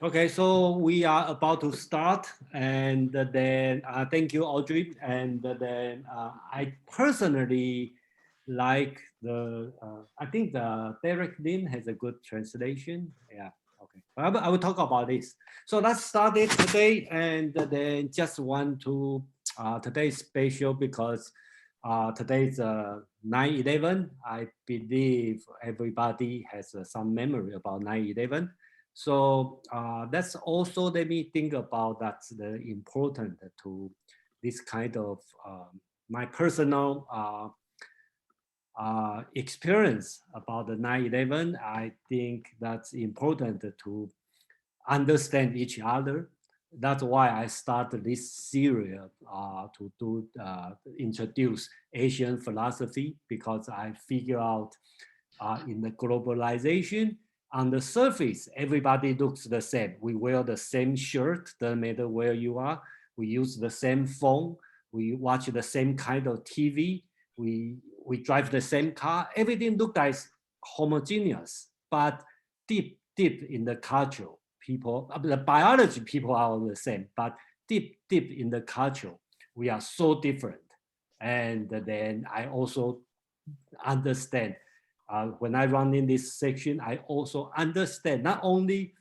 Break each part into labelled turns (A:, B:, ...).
A: Okay, so we are about to start, and then thank you, Audrey. And then I personally like I think the Derek Lin has a good translation. Yeah, okay. I will talk about this. So let's start it today, and then just want to, today's special because today's 9/11. I believe everybody has some memory about 9/11. So that's also let me think about that's the important to this kind of my personal experience about the 9/11. I think that's important to understand each other. That's why I started this series to introduce Asian philosophy because I figure out in the globalization, on the surface, everybody looks the same. We wear the same shirt, doesn't matter where you are. We use the same phone. We watch the same kind of TV. We drive the same car. Everything looks like homogeneous, but deep in the culture, people, the biology people are all the same, but deep in the culture, we are so different. And then I also understand when I run in this section, I also understand not only,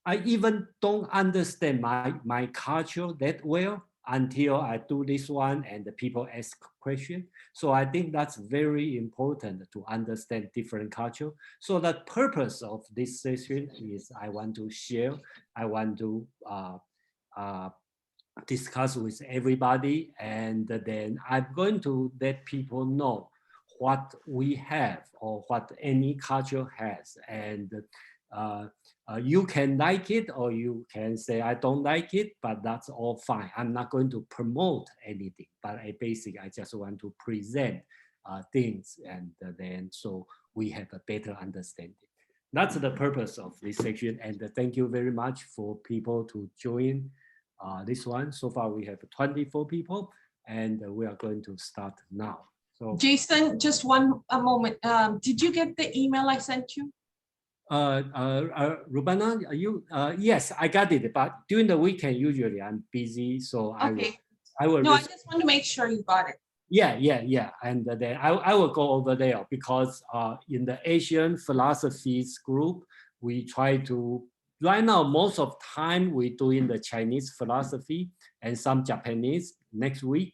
A: I even don't understand my culture that well until I do this one and the people ask questions. So I think that's very important to understand different culture. So the purpose of this session is I want to share, I want to uh, discuss with everybody, and then I'm going to let people know what we have or what any culture has, and uh, you can like it or you can say I don't like it, but that's all fine. I'm not going to promote anything, but I just want to present things, and then so we have a better understanding. That's the purpose of this section, and thank you very much for people to join this one. So far we have 24 people, and we are going to start now. So
B: Jason, just a moment. Did you get the email I sent you?
A: Rubana, are you? Yes, I got it. But during the weekend, usually I'm busy, so
B: Okay.
A: I will.
B: No, I just want to make sure you got it.
A: Yeah. And then I will go over there because in the Asian philosophies group, we try to, right now, most of time we doing the Chinese philosophy and some Japanese. Next week,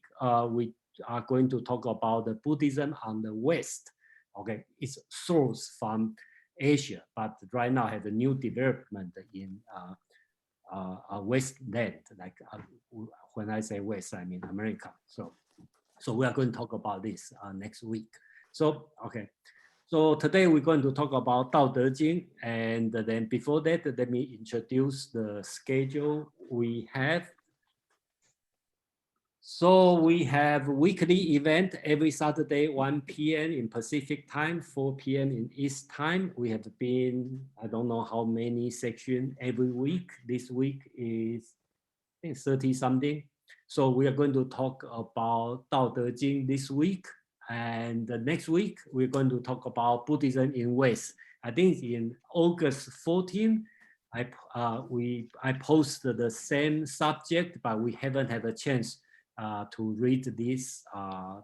A: we are going to talk about the Buddhism on the West. Okay, it's sourced from Asia, but right now have a new development in West land. Like when I say West, I mean America. So we are going to talk about this next week. So, okay. So today we're going to talk about Tao Te Ching. And then before that, let me introduce the schedule we have. So we have weekly event every Saturday, 1 p.m. in Pacific time, 4 p.m. in East time. We have been, I don't know how many sections every week. This week is, I think, 30 something. So we are going to talk about Tao Te Ching this week. And the next week, we're going to talk about Buddhism in West. I think in August 14, I posted the same subject, but we haven't had a chance to read this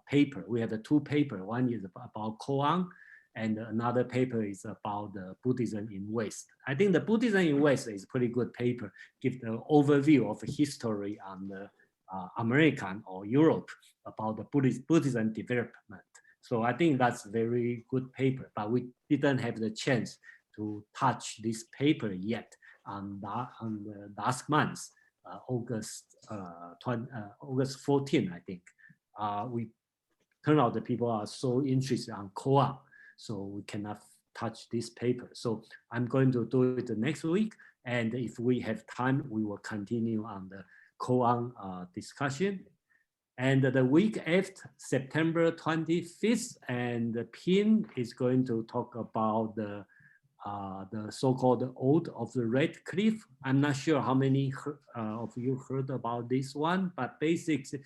A: paper. We have the two papers. One is about koan, and another paper is about the Buddhism in West. I think the Buddhism in West is a pretty good paper, give the overview of history on the American or Europe about the Buddhism development. So I think that's very good paper, but we didn't have the chance to touch this paper yet on the last month, August 14, I think. We turn out the people are so interested on koan, so we cannot touch this paper. So I'm going to do it next week, and if we have time, we will continue on the koan discussion. And the week after, September 25th, and the Pin is going to talk about the so-called Oath of the Red Cliff. I'm not sure how many of you heard about this one, but basically,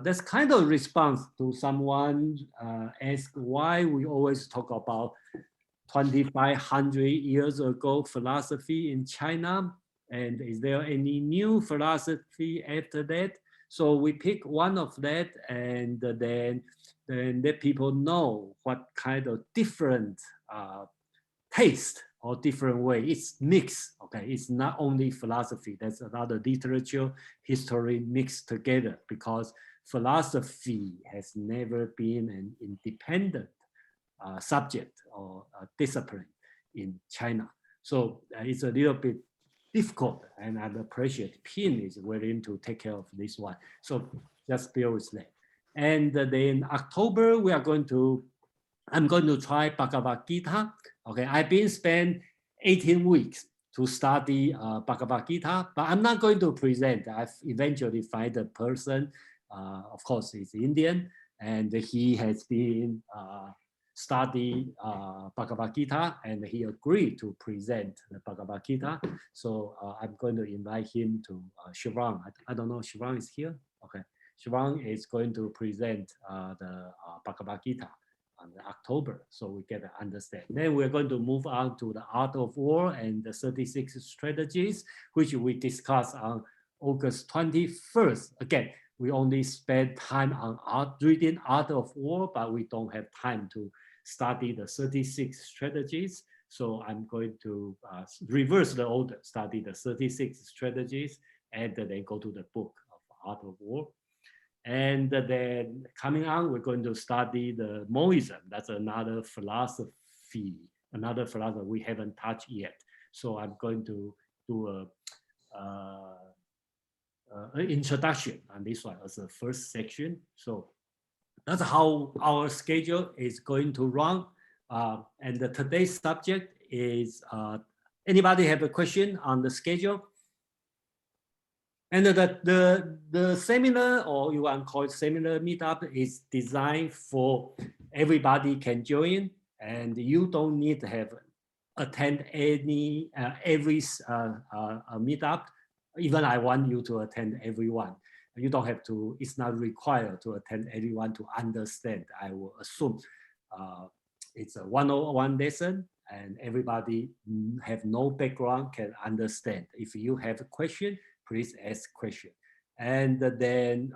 A: that's kind of response to someone asked why we always talk about 2,500 years ago philosophy in China, And is there any new philosophy after that? So we pick one of that, and then let people know what kind of different taste or different way. It's mixed, okay? It's not only philosophy, there's another literature, history mixed together, because philosophy has never been an independent subject or discipline in China. So it's a little bit difficult, and I appreciate Pin is willing to take care of this one. So just bear with that. And then October, I'm going to try Bhagavad Gita. Okay, I've been spent 18 weeks to study Bhagavad Gita, but I'm not going to present. I've eventually find a person, of course, he's Indian, and he has been study Bhagavad Gita, and he agreed to present the Bhagavad Gita. So I'm going to invite him to Shivang. I don't know, Shivang is here? Okay. Shivang is going to present the Bhagavad Gita on October, so we get to understand. Then we're going to move on to the Art of War and the 36 strategies, which we discussed on August 21st. Again, we only spend time on reading Art of War, but we don't have time to study the 36 strategies. So I'm going to reverse the order, study the 36 strategies, and then go to the book of Art of War. And then coming on, we're going to study the Moism. That's another philosophy we haven't touched yet. So I'm going to do an introduction on this one as the first section. So that's how our schedule is going to run. And today's subject is, anybody have a question on the schedule? And the seminar, or you want to call it seminar meetup, is designed for everybody can join, and you don't need to have attend every meetup. Even I want you to attend everyone. You don't have to, it's not required to attend everyone to understand. I will assume it's a 101 lesson, and everybody have no background can understand. If you have a question, please ask question. And then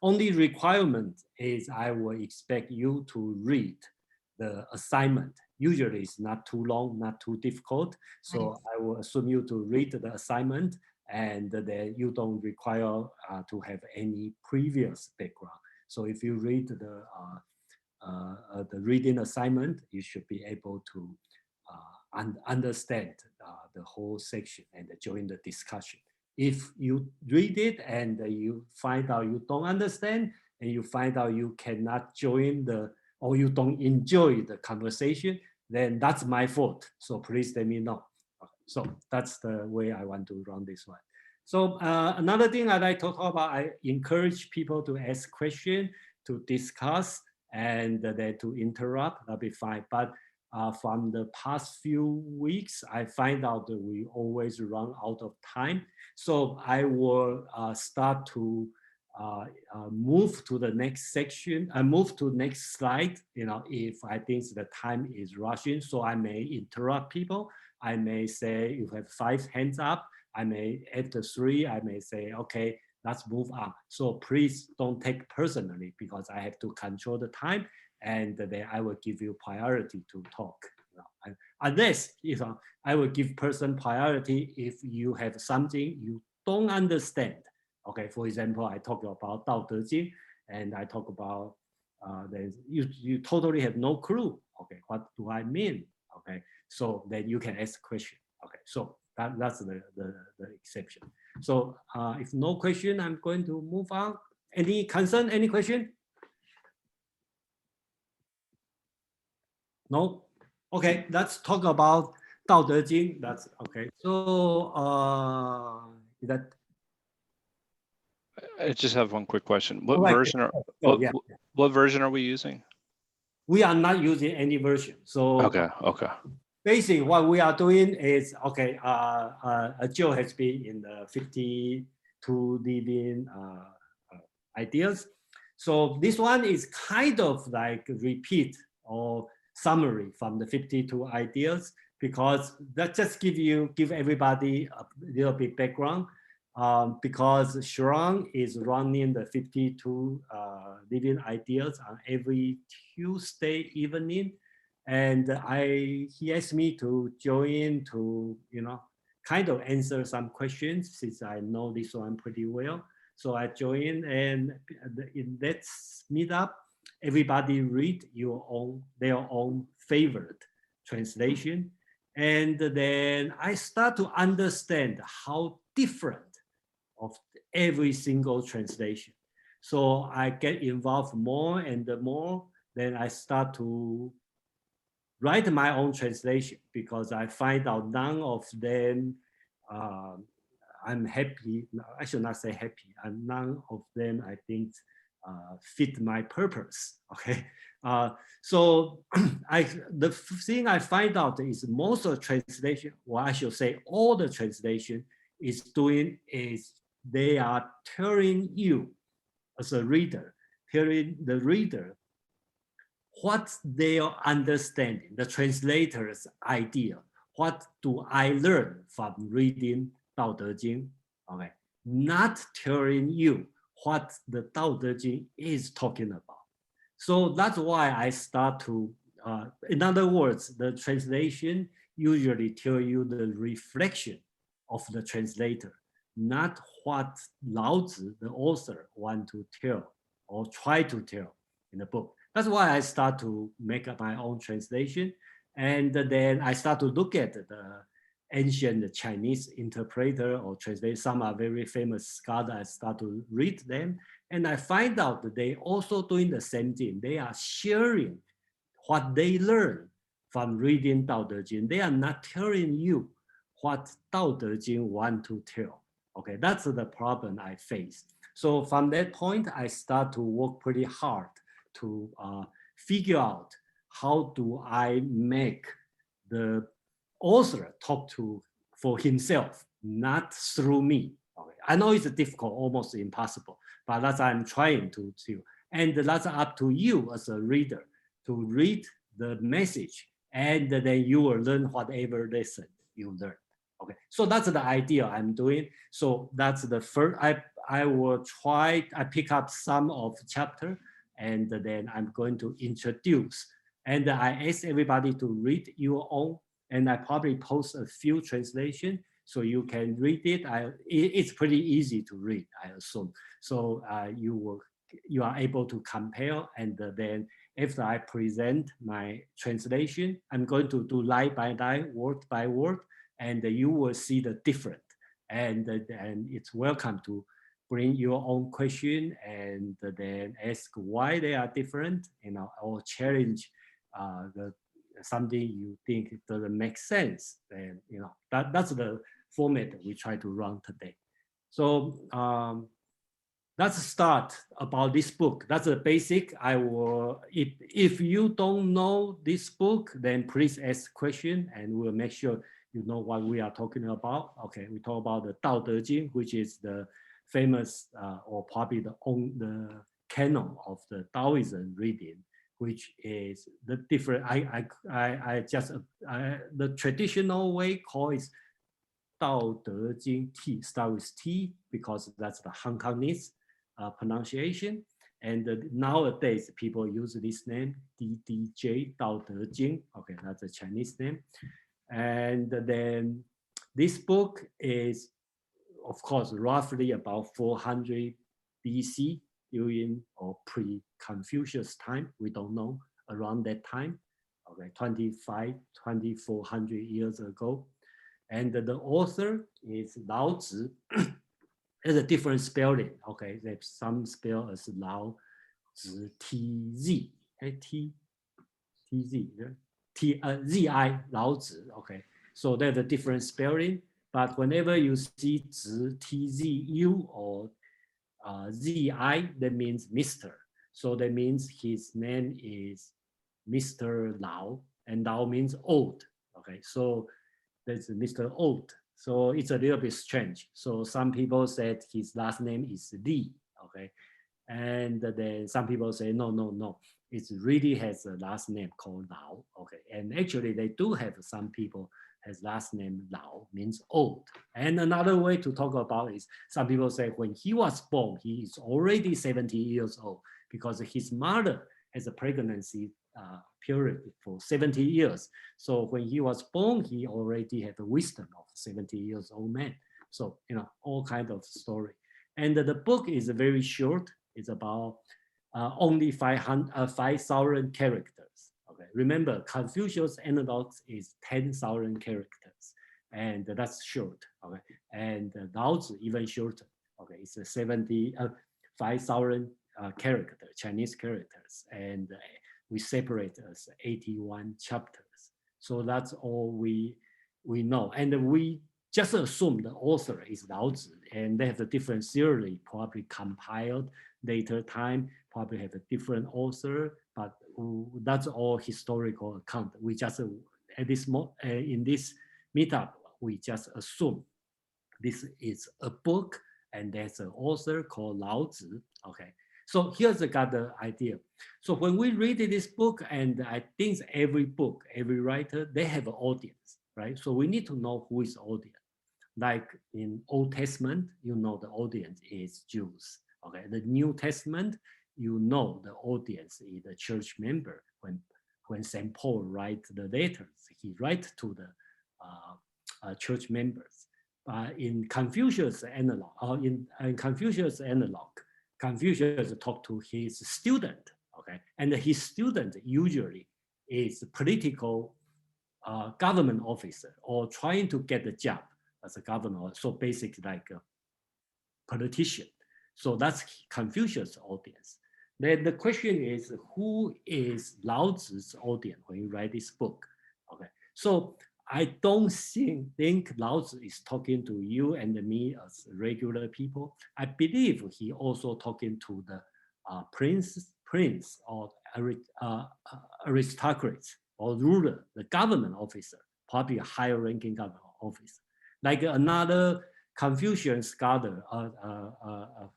A: only requirement is I will expect you to read the assignment. Usually it's not too long, not too difficult. So I will assume you to read the assignment, and then you don't require to have any previous background. So if you read the reading assignment, you should be able to understand the whole section and join the discussion. If you read it and you find out you don't understand, and you find out you cannot join or you don't enjoy the conversation, then that's my fault. So please let me know. So that's the way I want to run this one. So another thing I'd like to talk about, I encourage people to ask questions, to discuss, and then to interrupt. That'll be fine. But from the past few weeks, I find out that we always run out of time. So I will start to move to the next section. I move to next slide, if I think the time is rushing. So I may interrupt people. I may say, you have 5 hands up. I may, after 3, I may say, okay, let's move on. So please don't take personally, because I have to control the time, and then I will give you priority to talk. Unless, I will give person priority if you have something you don't understand. Okay, for example, I talk about Tao Te Ching, and I talk about, you totally have no clue. Okay, what do I mean? Okay, so then you can ask a question. Okay, so that's the exception. So if no question, I'm going to move on. Any concern, any question? No? Okay, let's talk about Tao Te Ching. That's okay. So that.
C: I just have one quick question. What
A: right.
C: version are what version are we using?
A: We are not using any version. So
C: okay.
A: Basically, what we are doing is, okay, Joe has been in the 52 living ideas. So this one is kind of like repeat or summary from the 52 ideas, because that just give everybody a little bit background. Because Shuang is running the 52 living ideas on every Tuesday evening, and he asked me to join to kind of answer some questions, since I know this one pretty well. So I joined, and in that meetup, everybody read their own favorite translation, and then I start to understand how different of every single translation. So I get involved more and more. Then I start to write my own translation, because I find out none of them I'm happy. I should not say happy. None of them I think fit my purpose. Okay, so the thing I find out is most of the translation, or I should say all the translation is doing is they are telling you as a reader, telling the reader what they are understanding, the translator's idea. What do I learn from reading Tao Te Ching? Okay, not telling you what the Tao Te Ching is talking about. So that's why I start to, in other words, the translation usually tell you the reflection of the translator, not what Lao-Tzu, the author, want to tell or try to tell in the book. That's why I start to make up my own translation. And then I start to look at the ancient Chinese interpreter or translator. Some are very famous scholars. I start to read them. And I find out that they also doing the same thing. They are sharing what they learn from reading Tao Te Ching. They are not telling you what Tao Te Ching want to tell. Okay, that's the problem I face. So from that point, I start to work pretty hard to figure out how do I make the author talk for himself, not through me. Okay. I know it's difficult, almost impossible, but that's I'm trying to do. And that's up to you as a reader to read the message, and then you will learn whatever lesson you learn. Okay, so that's the idea I'm doing. So that's the first, I will try, I pick up some of the chapter, and then I'm going to introduce. And I ask everybody to read your own, and I probably post a few translations so you can read it. It's pretty easy to read, I assume. So you are able to compare, and then after I present my translation, I'm going to do line by line, word by word, and you will see the difference. And it's welcome to bring your own question and then ask why they are different, or challenge something you think doesn't make sense. And that's the format that we try to run today. So let's start about this book. That's the basic. I will, if you don't know this book, then please ask question, and we'll make sure you know what we are talking about. Okay, we talk about the Tao Te Ching, which is the famous or probably the canon of the Taoism reading, which is the different. The traditional way call is Tao Te Ching T, start with T, because that's the Hong Kongese pronunciation. And nowadays people use this name, DDJ, Tao Te Ching. Okay, that's a Chinese name. And then this book is, of course, roughly about 400 BC, during or pre-Confucius time. We don't know, around that time, okay, 2,400 years ago. And the author is Lao-Tzu. There's a different spelling, okay? There's some spell as Lao-Tzu, T-Z, okay? T-Z, Z-I, Lao-Tzu, okay? So there's a different spelling, but whenever you see Zi, T-Z-U, or Z-I, that means Mr. So that means his name is Mr. Lao, and Lao means old, okay? So that's Mr. Old. So it's a little bit strange. So some people said his last name is Li, okay? And then some people say, no. it really has a last name called Lao. Okay, and actually they do have some people has last name Lao, means old. And another way to talk about is some people say when he was born, he is already 70 years old because his mother has a pregnancy period for 70 years. So when he was born, he already had the wisdom of 70 years old man. So, all kind of story. And the book is very short. It's about only 5,000 characters. Okay, remember Confucius analogs is 10,000 characters, and that's short. Okay, and Lao-Tzu even shorter. Okay, it's a 5,000 character Chinese characters, and we separate as 81 chapters. So that's all we know, and we just assume the author is Lao-Tzu, and they have a different theory, probably compiled later time, probably have a different author, but that's all historical account. We just at this in this meetup, we just assume this is a book and there's an author called Lao-Tzu. Okay, so here's the idea. So when we read this book, and I think every book, every writer, they have an audience, right? So we need to know who is the audience. Like in Old Testament, the audience is Jews. Okay, the New Testament, the audience is the church member. When St. Paul writes the letters, he writes to the church members. In Confucius analog, in Confucius analog, Confucius talked to his student. Okay, and his student usually is political government officer or trying to get a job as a governor. So basically like a politician. So that's Confucius' audience. Then the question is, who is Lao-Tzu's audience when you write this book? Okay, so I don't think Lao-Tzu is talking to you and me as regular people. I believe he also talking to the prince or aristocrats or ruler, the government officer, probably a higher ranking government officer. Like another Confucian scholar,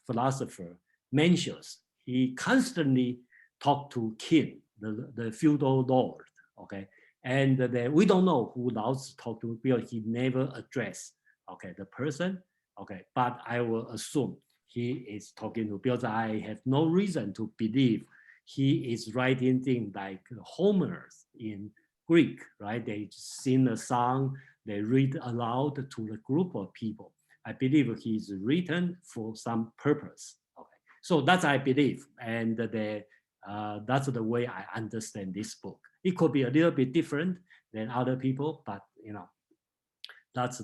A: philosopher, mentions, he constantly talked to king, the feudal lord, okay? And then we don't know who Lao-Tzu talked to because he never addressed, okay, the person, okay? But I will assume he is talking to, because I have no reason to believe he is writing things like Homer in Greek, right? They sing a song, they read aloud to the group of people. I believe he's written for some purpose. Okay, so that's I believe, and that's the way I understand this book. It could be a little bit different than other people, but that's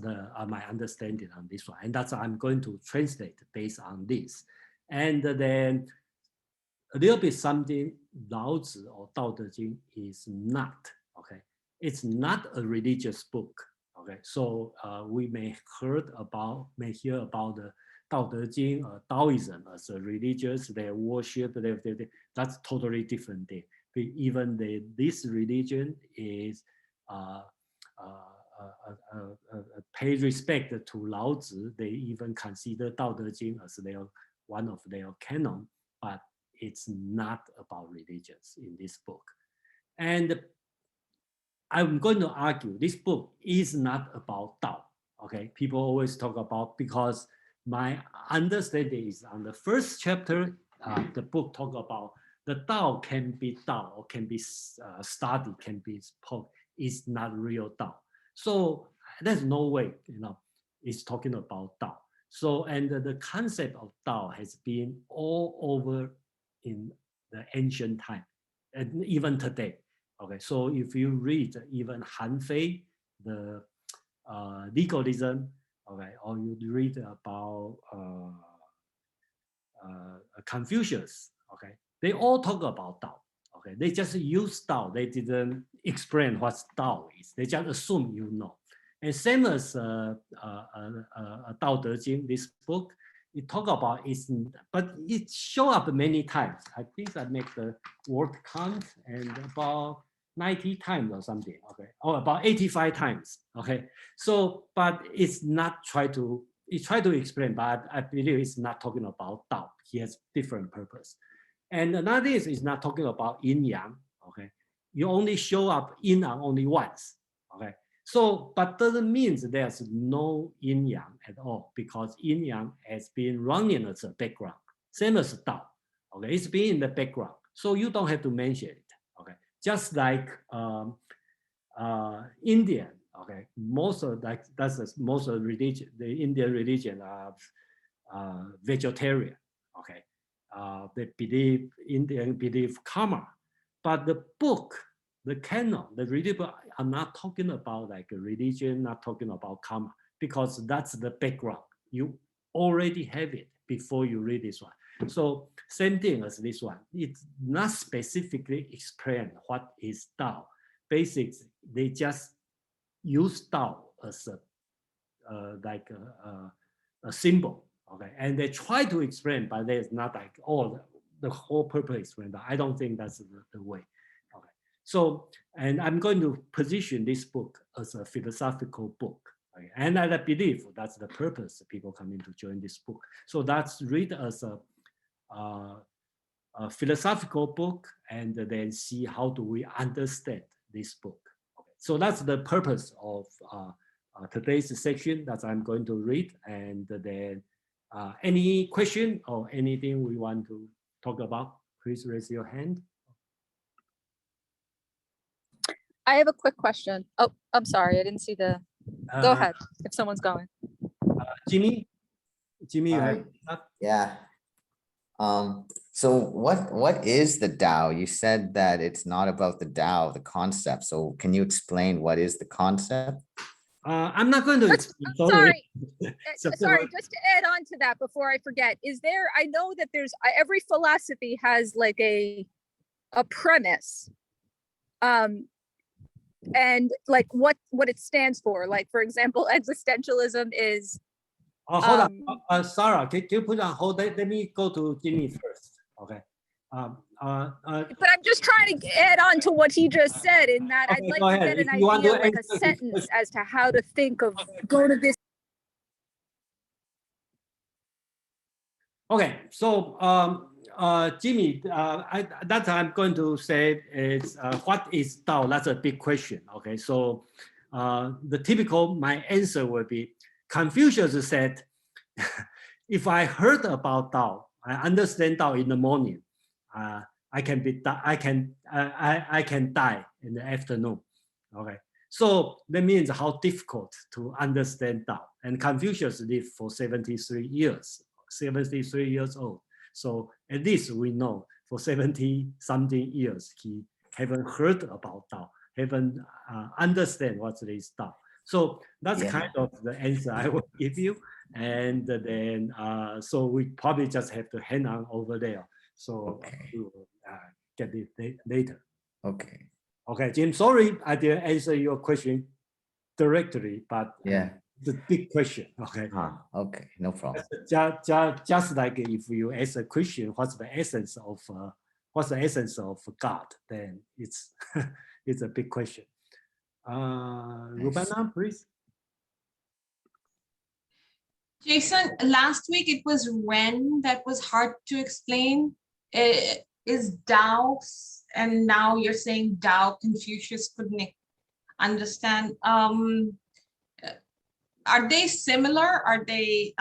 A: my understanding on this one, and that's I'm going to translate based on this, and then a little bit something Lao-Tzu or Tao Te Ching is not. Okay, it's not a religious book. Okay, so we may hear about the Tao Te Ching or Taoism as a religious, their worship, that's totally different thing. Even this religion is pay respect to Lao-Tzu. They even consider Tao Te Ching as one of their canon, but it's not about religions in this book. And I'm going to argue this book is not about Tao. Okay, people always talk about, because my understanding is on the first chapter, the book talk about the Tao can be Tao or can be studied, can be spoken. It's not real Tao. So there's no way, it's talking about Tao. So, and the concept of Tao has been all over in the ancient time, and even today. Okay, so if you read even Han Fei, the legalism, okay, or you read about Confucius, okay, they all talk about Tao. Okay, they just use Tao. They didn't explain what Tao is. They just assume you know. And same as Tao Te Ching, this book, it talk about it, but it show up many times. I think I make the word count, and about 90 times or something, okay, or about 85 times, okay. So, but it's not try to explain, but I believe it's not talking about Tao. He has different purpose. And another is not talking about yin yang. Okay, you only show up yin yang only once. Okay, so but doesn't mean there's no yin yang at all, because yin yang has been running as a background, same as Tao. Okay, it's been in the background, so you don't have to mention it. Okay, just like Indian. Okay, most of most of religion, the Indian religion are vegetarian. Okay, they believe Indian believe karma, but the book, the canon, the religion are not talking about like a religion, not talking about karma, because that's the background. You already have it before you read this one. So same thing as this one. It's not specifically explain what is Tao. Basically, they just use Tao as a symbol. Okay, and they try to explain, but there's not like all the whole purpose explained. I don't think that's the way. Okay, so and I'm going to position this book as a philosophical book. Okay? And I believe that's the purpose of people coming to join this book. So that's read as a philosophical book, and then see how do we understand this book. Okay. So that's the purpose of today's section that I'm going to read, and then any question or anything we want to talk about, please raise your hand.
D: I have a quick question. Oh, I'm sorry, I didn't see the. Go ahead if someone's going.
A: Jimmy, you have
E: yeah. So what is the Tao? You said that it's not about the Tao, the concept. So can you explain what is the concept?
A: I'm not going to explain.
D: Sorry. Sorry, just to add on to that before I forget, is there, I know that there's, every philosophy has like a premise, and like what it stands for. Like, for example, existentialism is.
A: Hold on, Sarah, can you put on hold? Let me go to Jimmy first. Okay.
D: But I'm just trying to add on to what he just said, in that
A: Okay,
D: I'd like to get an idea, like a sentence as to how to think of, go to this.
A: Okay, so Jimmy, that I'm going to say is what is Tao? That's a big question. Okay, so the typical, my answer would be, Confucius said, if I heard about Tao, I understand Tao in the morning, I can die in the afternoon. Okay, so that means how difficult to understand Tao. And Confucius lived for 73 years, 73 years old. So at least we know for 70 something years he haven't heard about Tao, haven't understand what is Tao. So that's kind of the answer I will give you. And then, so we probably just have to hang on over there. So we will get it later.
E: Okay.
A: Okay, Jim, sorry I didn't answer your question directly, but it's a big question. Okay.
E: Okay, no problem.
A: Just like if you ask a question, what's the essence of God? Then it's it's a big question. Rubana, please.
B: Jason, last week it was Ren that was hard to explain. Is Tao, and now you're saying Tao, Confucius couldn't understand. Are they similar? Are they?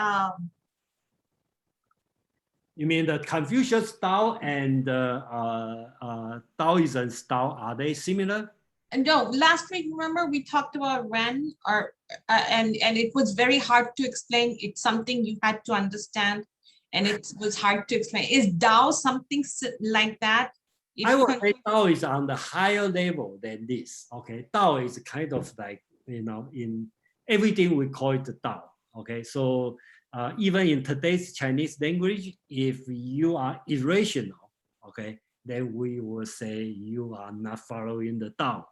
A: You mean the Confucius Tao and Taoism's Tao, are they similar?
B: No, last week, remember we talked about Ren, or and it was very hard to explain. It's something you had to understand, and it was hard to explain. Is Tao something like that?
A: I would say Tao is on the higher level than this. Okay, Tao is kind of like, you know, in everything we call it Tao. Okay, so even in today's Chinese language, if you are irrational, okay, then we will say you are not following the Tao.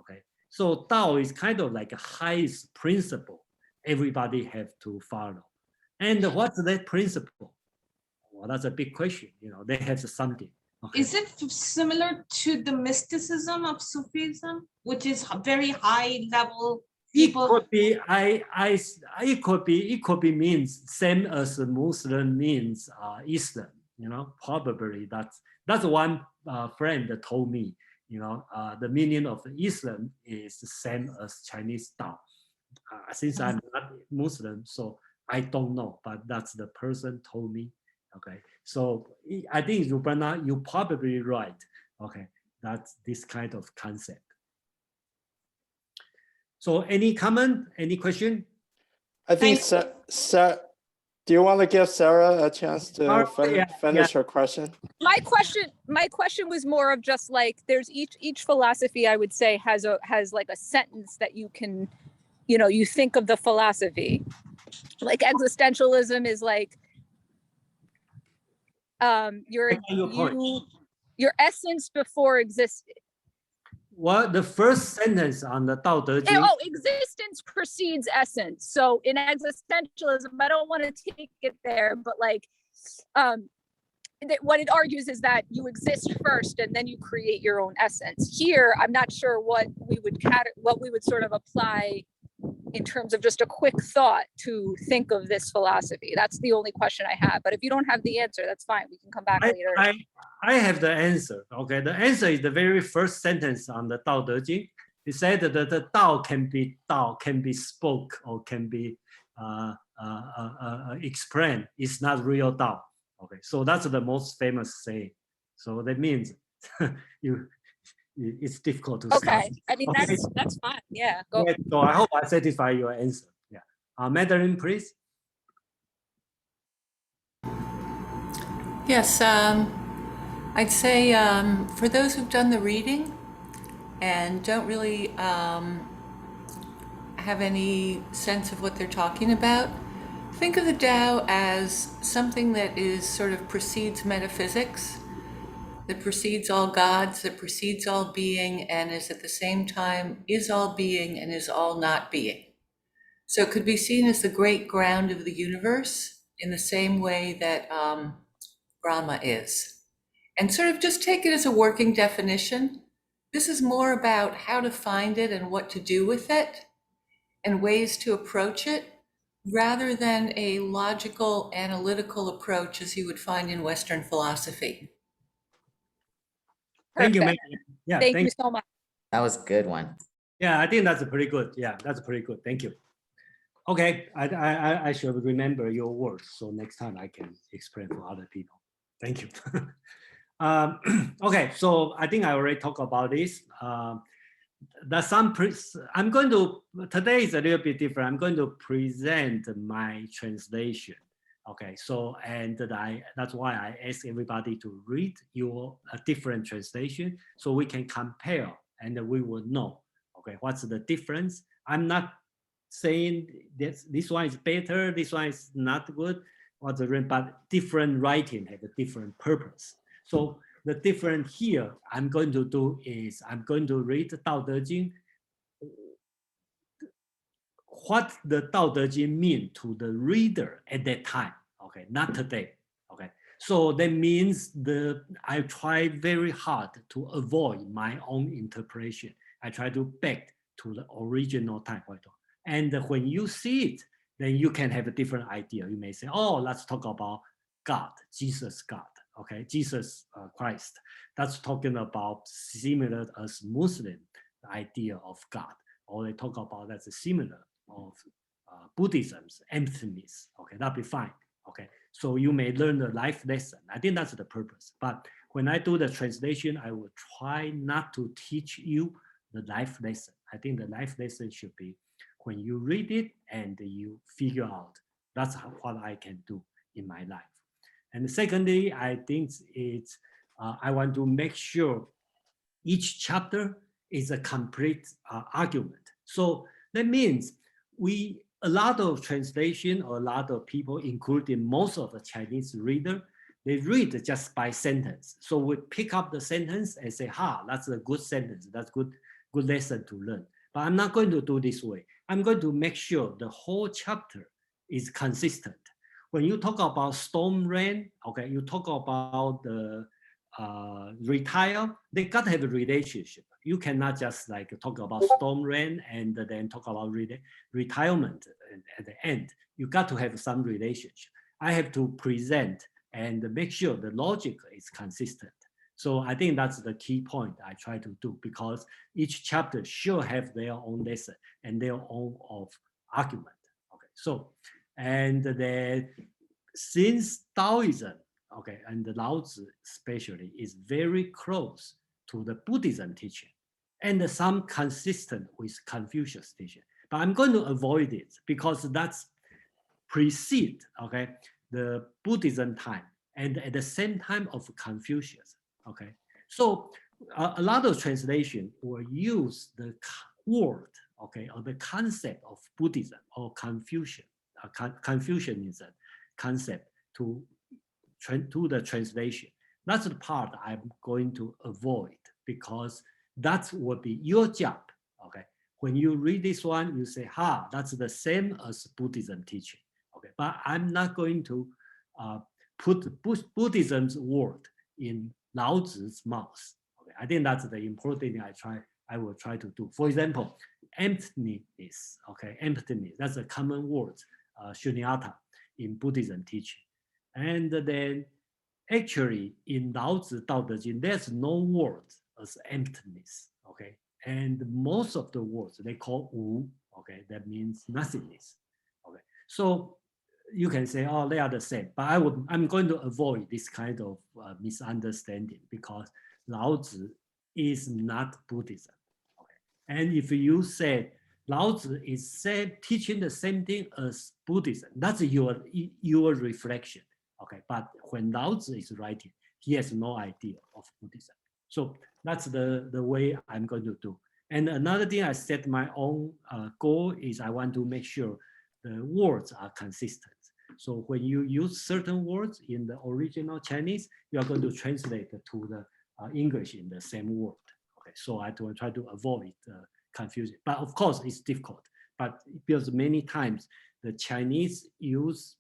A: Okay, so Tao is kind of like a highest principle everybody have to follow. And what's that principle? Well, that's a big question. You know, they have something. Okay.
B: Is it similar to the mysticism of Sufism, which is very high level? People?
A: It could be. It could be means same as Muslim means Islam. You know, probably that's one friend that told me, you know, the meaning of Islam is the same as Chinese Tao. Since I'm not Muslim, so I don't know, but that's the person told me. Okay, so I think Rubrana, you're probably right. Okay, that's this kind of concept. So any comment, any question?
F: I think, do you want to give Sarah a chance to finish her question?
D: My question was more of just like, there's each philosophy, I would say, has like a sentence that you can, you know, you think of the philosophy. Like existentialism is like your essence before existing.
A: Well, the first sentence on the Tao Te Ching.
D: Oh, existence precedes essence. So in existentialism, I don't want to take it there, but like, what it argues is that you exist first and then you create your own essence. Here, I'm not sure what we would sort of apply in terms of just a quick thought to think of this philosophy. That's the only question I have. But if you don't have the answer, that's fine. We can come back later.
A: I have the answer. Okay, the answer is the very first sentence on the Tao Te Ching. It said that the Tao, can be spoke or can be explained. It's not real Tao. Okay, so that's the most famous saying. So that means it's difficult to say.
D: Okay, I mean, okay. That's fine. Yeah, go.
A: Yeah, so I hope I satisfy your answer. Yeah, Madeline, please.
G: Yes, I'd say for those who've done the reading and don't really have any sense of what they're talking about, think of the Tao as something that is sort of precedes metaphysics, that precedes all gods, that precedes all being, and is at the same time is all being and is all not being. So it could be seen as the great ground of the universe in the same way that Brahma is. And sort of just take it as a working definition. This is more about how to find it and what to do with it and ways to approach it, rather than a logical, analytical approach as you would find in Western philosophy.
A: Thank you, Megan.
D: Yeah, thank you so much.
E: That was a good one.
A: Yeah, I think that's pretty good. Yeah, that's pretty good. Thank you. Okay, I should remember your words, so next time I can explain for other people. Thank you. Okay, so I think I already talked about this. There's some I'm going to, today is a little bit different. I'm going to present my translation. Okay, so and that's why I ask everybody to read your different translation so we can compare and we will know, okay, what's the difference. I'm not saying this one is better, this one is not good, but different writing have a different purpose. So the difference here I'm going to do is I'm going to read the Tao Te Ching, what the Tao Te Ching mean to the reader at that time, okay, not today, okay. So that means I try very hard to avoid my own interpretation. I try to back to the original time. And when you see it, then you can have a different idea. You may say, oh, let's talk about God, Jesus God, okay, Jesus Christ. That's talking about similar as Muslim idea of God, or they talk about that's similar of Buddhism's emptiness. Okay, that'd be fine. Okay, so you may learn the life lesson. I think that's the purpose. But when I do the translation, I will try not to teach you the life lesson. I think the life lesson should be when you read it and you figure out that's what I can do in my life. And secondly, I think it's I want to make sure each chapter is a complete argument. So that means a lot of translation or a lot of people, including most of the Chinese reader, they read just by sentence. So we pick up the sentence and say, that's a good sentence. That's good lesson to learn. But I'm not going to do this way. I'm going to make sure the whole chapter is consistent. When you talk about storm rain, okay, you talk about the retire, they got to have a relationship. You cannot just like talk about storm rain and then talk about retirement at the end. You got to have some relationship. I have to present and make sure the logic is consistent. So I think that's the key point I try to do, because each chapter should have their own lesson and their own of argument. Okay, so, and then since Taoism, okay, and the Lao-Tzu especially is very close to the Buddhism teaching and some consistent with Confucius teaching, but I'm going to avoid it because that's precede, okay, the Buddhism time and at the same time of Confucius. Okay, so a lot of translation will use the word, okay, or the concept of Buddhism or Confucianism concept to the translation. That's the part I'm going to avoid because that would be your job. Okay, when you read this one, you say, "Ha, that's the same as Buddhism teaching." Okay, but I'm not going to put Buddhism's word in Lao-Tzu's mouth. Okay, I think that's the important thing I will try to do. For example, emptiness. Okay, emptiness. That's a common word, shunyata, in Buddhism teaching. And then actually in Lao-Tzu Tao Te Ching, there's no word as emptiness. Okay, and most of the words they call wu. Okay, that means nothingness. Okay, so you can say, oh, they are the same, but I'm going to avoid this kind of misunderstanding because Lao-Tzu is not Buddhism. Okay? And if you say Lao-Tzu is teaching the same thing as Buddhism, that's your reflection. Okay, but when Lao-Tzu is writing, he has no idea of Buddhism. So that's the way I'm going to do. And another thing I set my own goal is I want to make sure the words are consistent. So when you use certain words in the original Chinese, you are going to translate to the English in the same word. Okay, so I try to avoid confusion. But of course, it's difficult. But because many times the Chinese use,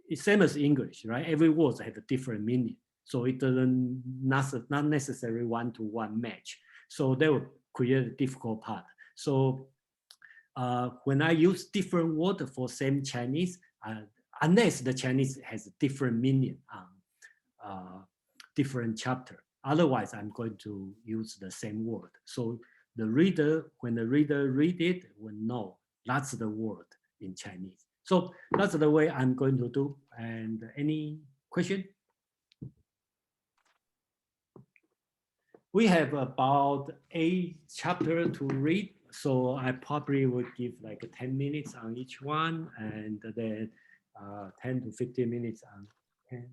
A: it's same as English, right? Every word has a different meaning. So it doesn't not necessarily one-to-one match. So that will create a difficult part. So when I use different words for same Chinese, unless the Chinese has a different meaning on different chapter, otherwise I'm going to use the same word. So the reader, when the reader read it, will know that's the word in Chinese. So that's the way I'm going to do. And any question? We have about 8 chapters to read, so I probably would give like 10 minutes on each one, and then 10 to 15 minutes on 10.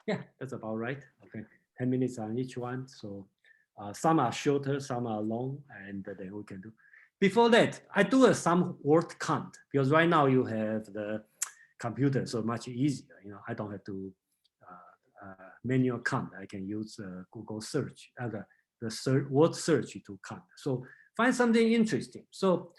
A: Yeah, that's about right. Okay, 10 minutes on each one. So some are shorter, some are long, and then we can do. Before that, I do some word count because right now you have the computer, so much easier. You know, I don't have to manual count. I can use Google search, the word search to count. So find something interesting. So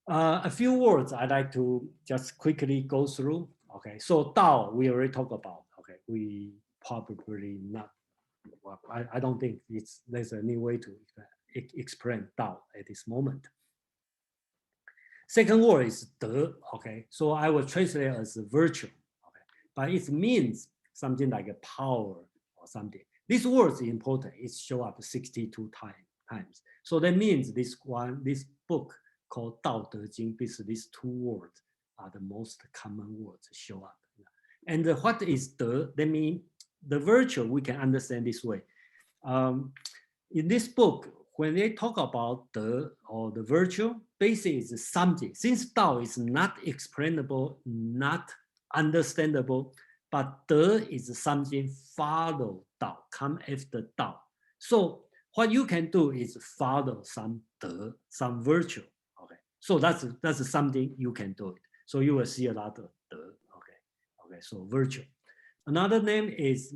A: a few words I'd like to just quickly go through. Okay, so Tao, we already talked about. Okay, we probably not, well, I don't think there's any way to explain Tao at this moment. Second word is De, okay, so I will translate it as virtue, okay, but it means something like a power or something. This word is important. It shows up 62 times. So that means this book called Tao Te Ching, these 2 words are the most common words show up. And what is De? That means the virtue we can understand this way. In this book, when they talk about the or the virtue, basically is something. Since Tao is not explainable, not understandable, but De is something follow Tao, come after Tao. So what you can do is follow some De, some virtue. Okay, so that's something you can do it. So you will see a lot of De. Okay, so virtue. Another name is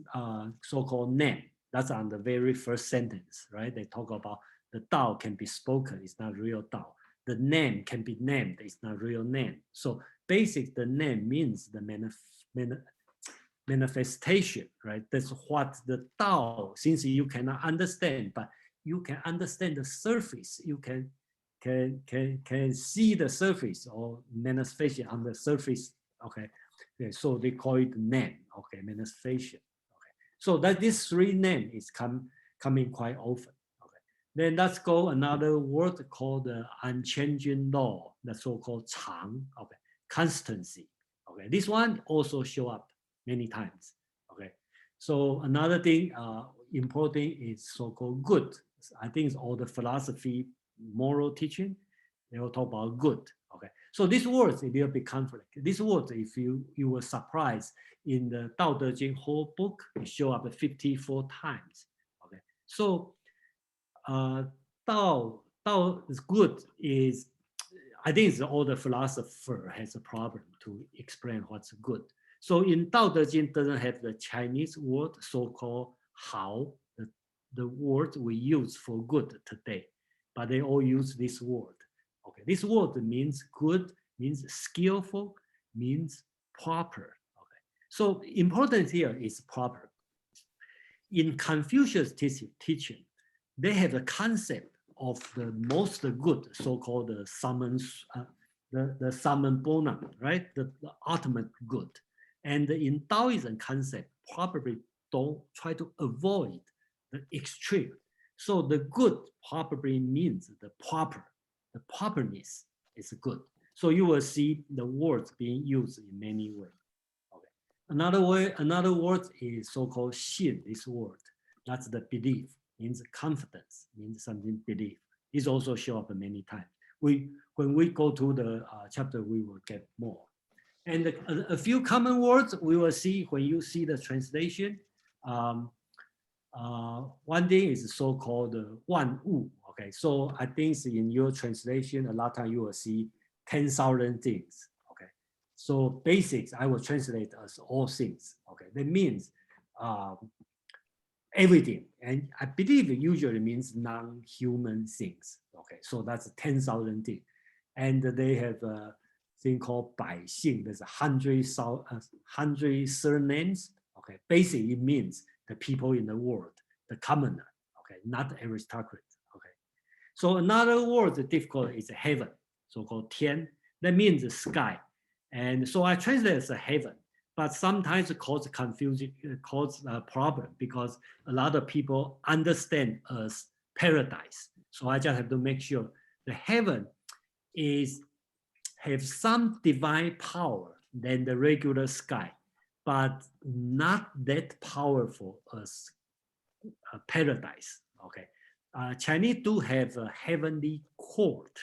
A: so-called name. That's on the very first sentence, right? They talk about the Tao can be spoken, it's not real Tao. The name can be named, it's not real name. So basic, the name means the manifestation, right? That's what the Tao, since you cannot understand, but you can understand the surface. You can see the surface or manifestation on the surface. Okay, Okay, so they call it name. Okay, manifestation. Okay, so that this three name is coming quite often. Okay, then let's go another word called the unchanging law, the so-called Chang. Okay, constancy. Okay, this one also show up many times. Okay, so another thing important is so-called good. I think it's all the philosophy, moral teaching. They will talk about good. Okay, so these words, it will be conflict. These words, if you were surprised in the Tao Te Ching whole book, it show up 54 times. Okay, so Tao is good is, I think it's all the philosopher has a problem to explain what's good. So in Tao Te Ching doesn't have the Chinese word so-called Hao, the word we use for good today, but they all use this word. Okay, this word means good, means skillful, means proper. Okay, so important here is proper. In Confucius teaching, they have a concept of the most good, so-called the the summon bonum, right? The ultimate good. And in Taoism concept, probably don't try to avoid the extreme. So the good probably means the proper. The properness is good. So you will see the words being used in many ways. Okay. Another word is so-called xin, this word. That's the belief, means confidence, means something belief. It's also show up many times. When we go to the chapter, we will get more. And a few common words we will see when you see the translation. One thing is so-called 万物. Okay, so I think in your translation, a lot of time you will see 10,000 things. Okay, so basics I will translate as all things. Okay, that means everything, and I believe it usually means non-human things. Okay, so that's 10,000 things, and they have a thing called 百姓. There's 100 surnames. Okay, basically it means the people in the world, the commoner. Okay, not aristocrat. Okay, so another word difficult is heaven, so-called 天. That means the sky, and so I translate as a heaven. But sometimes it causes confusion, causes a problem because a lot of people understand as paradise. So I just have to make sure the heaven have some divine power than the regular sky, but not that powerful as paradise. Okay, Chinese do have a heavenly court.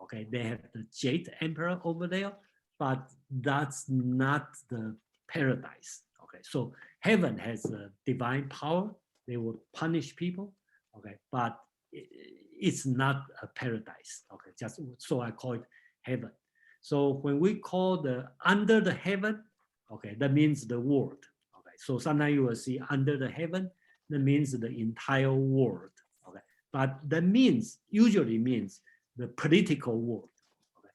A: Okay, they have the Jade Emperor over there, but that's not the paradise. Okay, so heaven has a divine power. They will punish people. Okay, but it's not a paradise. Okay, just so I call it heaven. So when we call the under the heaven, okay, that means the world. Okay, so sometimes you will see under the heaven, that means the entire world. Okay, but that means usually means the political world. Okay,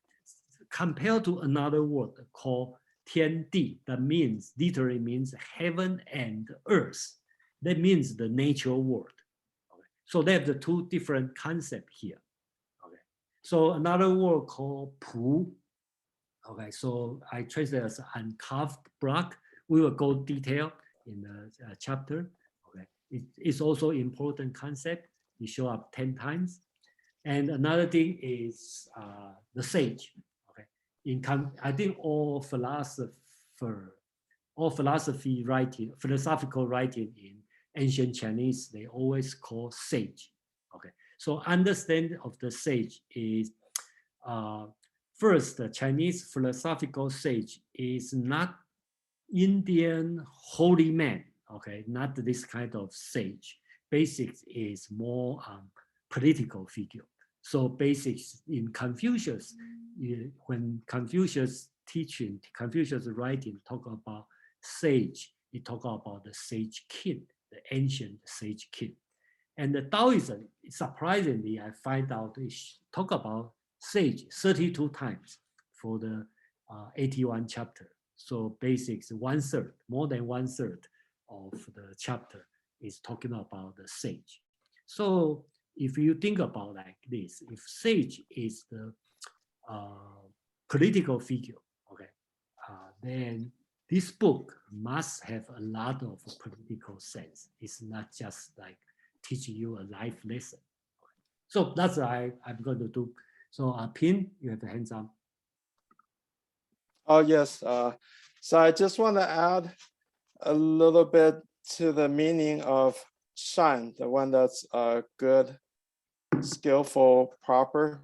A: compared to another word called 天地, that means literally means heaven and earth. That means the nature world. Okay, so they have the two different concepts here. Okay, so another word called pu. Okay, so I translate as uncarved block. We will go detail in the chapter. Okay, it's also important concept. It show up 10 times. And another thing is the sage. Okay, I think all philosophical writing in ancient Chinese, they always call sage. Okay, so understanding of the sage is first, the Chinese philosophical sage is not Indian holy man. Okay, not this kind of sage. Basics is more political figure. So basics in Confucius, when Confucius teaching, Confucius writing talk about sage, he talk about the sage king, the ancient sage king. And the Taoism, surprisingly, I find out they talk about sage 32 times for the 81 chapter. So basics 1/3, more than 1/3 of the chapter is talking about the sage. So if you think about like this, if sage is the political figure, okay, then this book must have a lot of practical sense. It's not just like teaching you a life lesson. So that's what I'm going to do. So Pin, you have the hands up.
F: Oh, yes. So I just want to add a little bit to the meaning of shan, the one that's good, skillful, proper.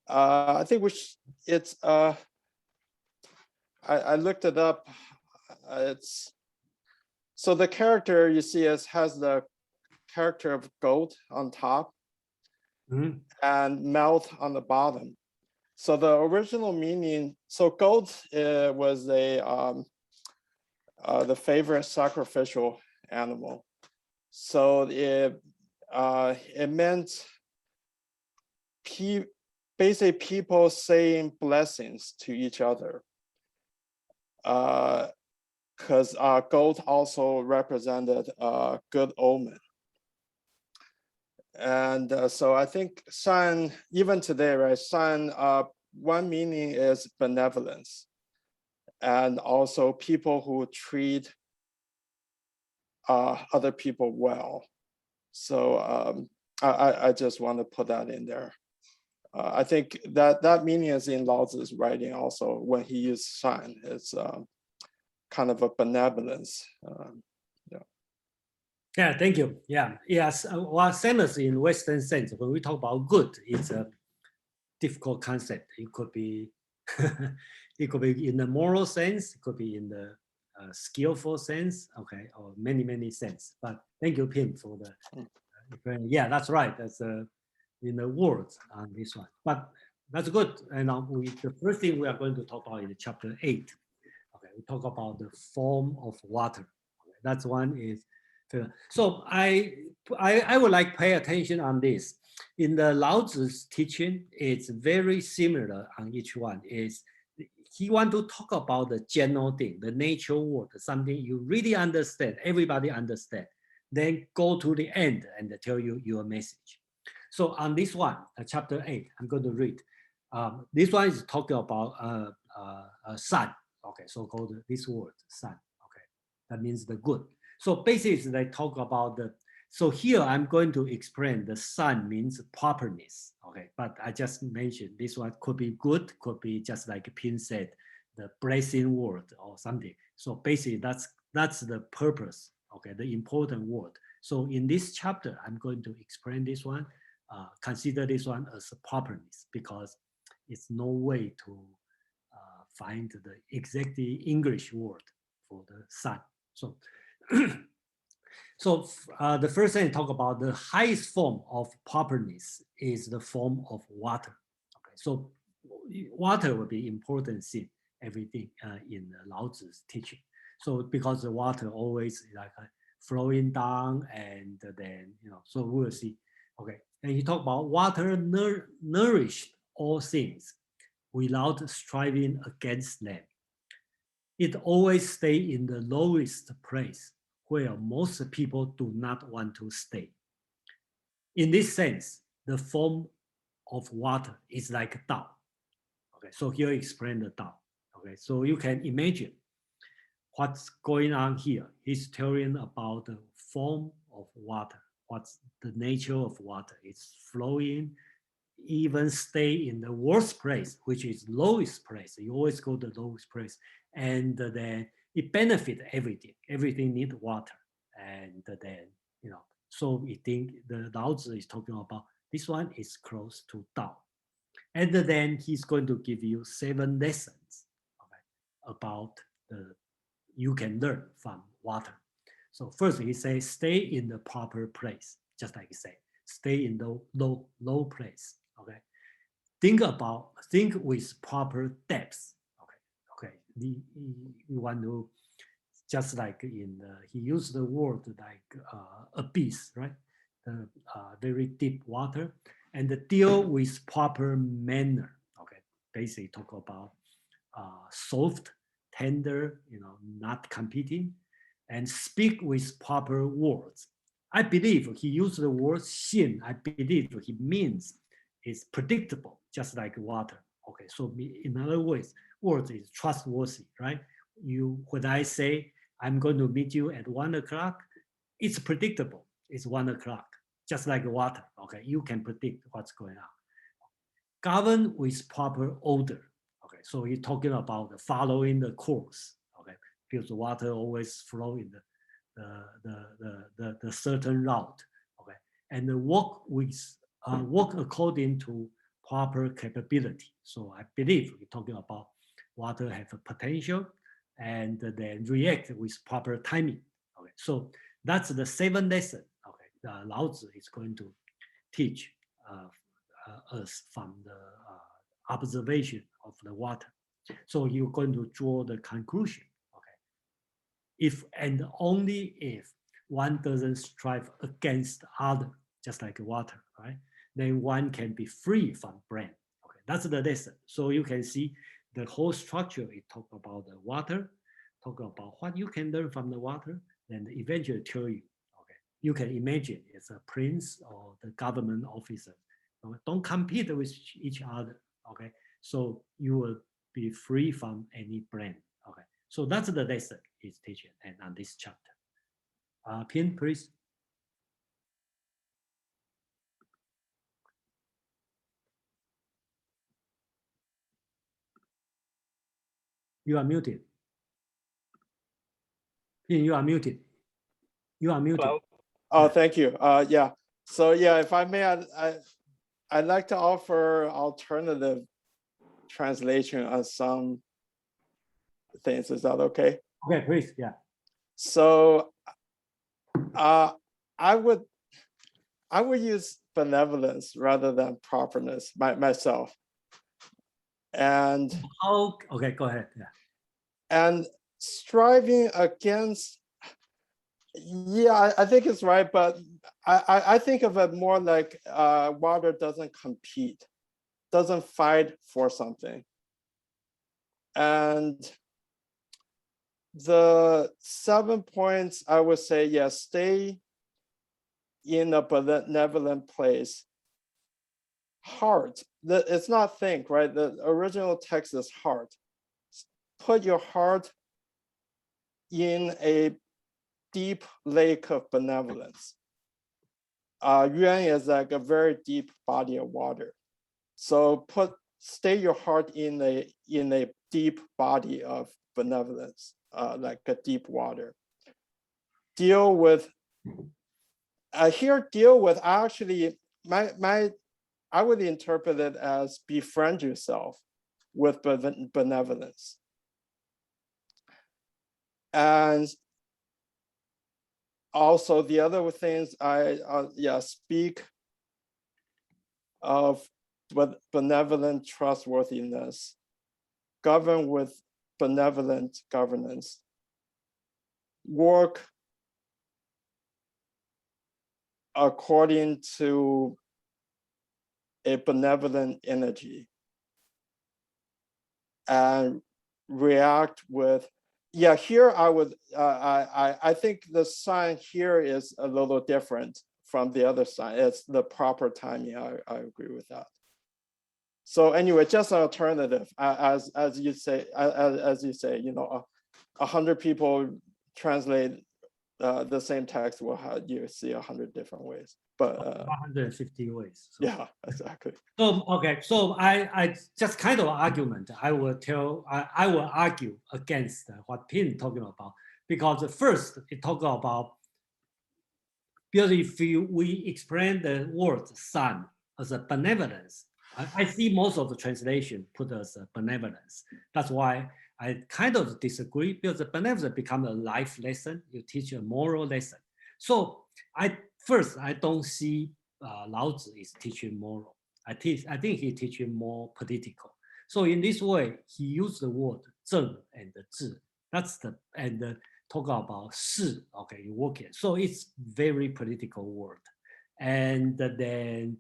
F: I think it's, I looked it up. So the character you see has the character of goat on top and mouth on the bottom. So the original meaning, so goat was the favorite sacrificial animal. So it meant basically people saying blessings to each other. Because goat also represented a good omen. And so I think shan, even today, right, shan, one meaning is benevolence. And also people who treat other people well. So I just want to put that in there. I think that meaning is in Lao-Tzu's writing also when he used shan. It's kind of a benevolence.
A: Yeah, thank you. Yeah, yes. Well, same as in Western sense, when we talk about good, it's a difficult concept. It could be, it could be in the moral sense, it could be in the skillful sense, okay, or many sense. But thank you, Pim, for the. Yeah, that's right. That's in the words on this one. But that's good. And the first thing we are going to talk about in chapter 8. Okay, we talk about the form of water. Okay, that's one is. So I would like pay attention on this. In the Lao-Tzu's teaching, it's very similar on each one. Is he want to talk about the general thing, the nature world, something you really understand, everybody understand. Then go to the end and tell you your message. So on this one, chapter 8, I'm going to read. This one is talking about sun. Okay, so-called this word, sun. Okay, that means the good. So basically, they talk about the. So here I'm going to explain the sun means properness. Okay, but I just mentioned this one could be good, could be just like Pin said, the blessing word or something. So basically, that's the purpose. Okay, the important word. So in this chapter, I'm going to explain this one. Consider this one as a properness because it's no way to find the exact English word for the sun. So, the first thing I talk about the highest form of properness is the form of water. Okay, so water will be important in everything in Lao-Tzu's teaching. So because the water always like flowing down and then, so we'll see. Okay, and he talked about water nourished all things without striving against them. It always stays in the lowest place where most people do not want to stay. In this sense, the form of water is like Tao. Okay, so here explain the Tao. Okay, so you can imagine what's going on here. He's telling about the form of water. What's the nature of water? It's flowing, even stay in the worst place, which is lowest place. You always go to the lowest place. And then it benefits everything. Everything needs water. And then, so we think the Lao-Tzu is talking about this one is close to Tao. And then he's going to give you 7 lessons about you can learn from water. So first he says, stay in the proper place, just like he said, stay in the low place. Okay, think with proper depth. Okay. You want to just like he used the word like abyss, right? The very deep water, and deal with proper manner. Okay, basically talk about soft, tender, not competing, and speak with proper words. I believe he used the word xin. I believe he means it's predictable, just like water. Okay, so in other words, words is trustworthy, right? when I say I'm going to meet you at 1 o'clock, it's predictable. It's 1 o'clock, just like water. Okay, you can predict what's going on. Govern with proper order. Okay, so you're talking about following the course. Okay, because water always flow in the certain route. Okay, and work according to proper capability. So I believe we're talking about water have a potential and then react with proper timing. Okay, so that's the 7th lesson. Okay, Lao-Tzu is going to teach us from the observation of the water. So you're going to draw the conclusion. Okay, if and only if one doesn't strive against other, just like water, right? Then one can be free from brain. Okay, that's the lesson. So you can see the whole structure. It talk about the water, talk about what you can learn from the water, and eventually tell you. Okay, you can imagine it's a prince or the government officer. Okay? Don't compete with each other. Okay, so you will be free from any blame. Okay, so that's the lesson he's teaching and on this chapter. Pin, please. You are muted. Pin, you are muted. You are muted.
F: Hello? Oh, thank you. Yeah. So yeah, if I may, I'd like to offer alternative translation on some things. Is that okay?
A: Okay, please. Yeah.
F: So I would use benevolence rather than properness myself. And
A: okay, go ahead. Yeah.
F: And striving against, yeah, I think it's right, but I think of it more like water doesn't compete, doesn't fight for something. And the 7 points, I would say, yes, stay in a benevolent place. Heart, it's not think, right? The original text is heart. Put your heart in a deep lake of benevolence. Yuan is like a very deep body of water. So stay your heart in a deep body of benevolence, like a deep water. Deal with, actually, I would interpret it as befriend yourself with benevolence. And also the other things speak of benevolent trustworthiness, govern with benevolent governance, work according to a benevolent energy, and react with, yeah, here I would, I think the sign here is a little different from the other sign. It's the proper timing. I agree with that. So anyway, just an alternative, as you say, you know, 100 people translate the same text will have, you see 100 different ways, but
A: 150 ways. So.
F: Yeah, exactly.
A: So okay, so I just kind of argument. I will argue against what Pin talking about, because first it talk about, because if we explain the word sun as a benevolence, I see most of the translation put as a benevolence. That's why I kind of disagree, because the benevolence become a life lesson. You teach a moral lesson. So I don't see Lao-Tzu is teaching moral. I think he teaching more political. So in this way, he used the word 正 and 治. That's talk about 是, okay, you work it. So it's very political word. And then,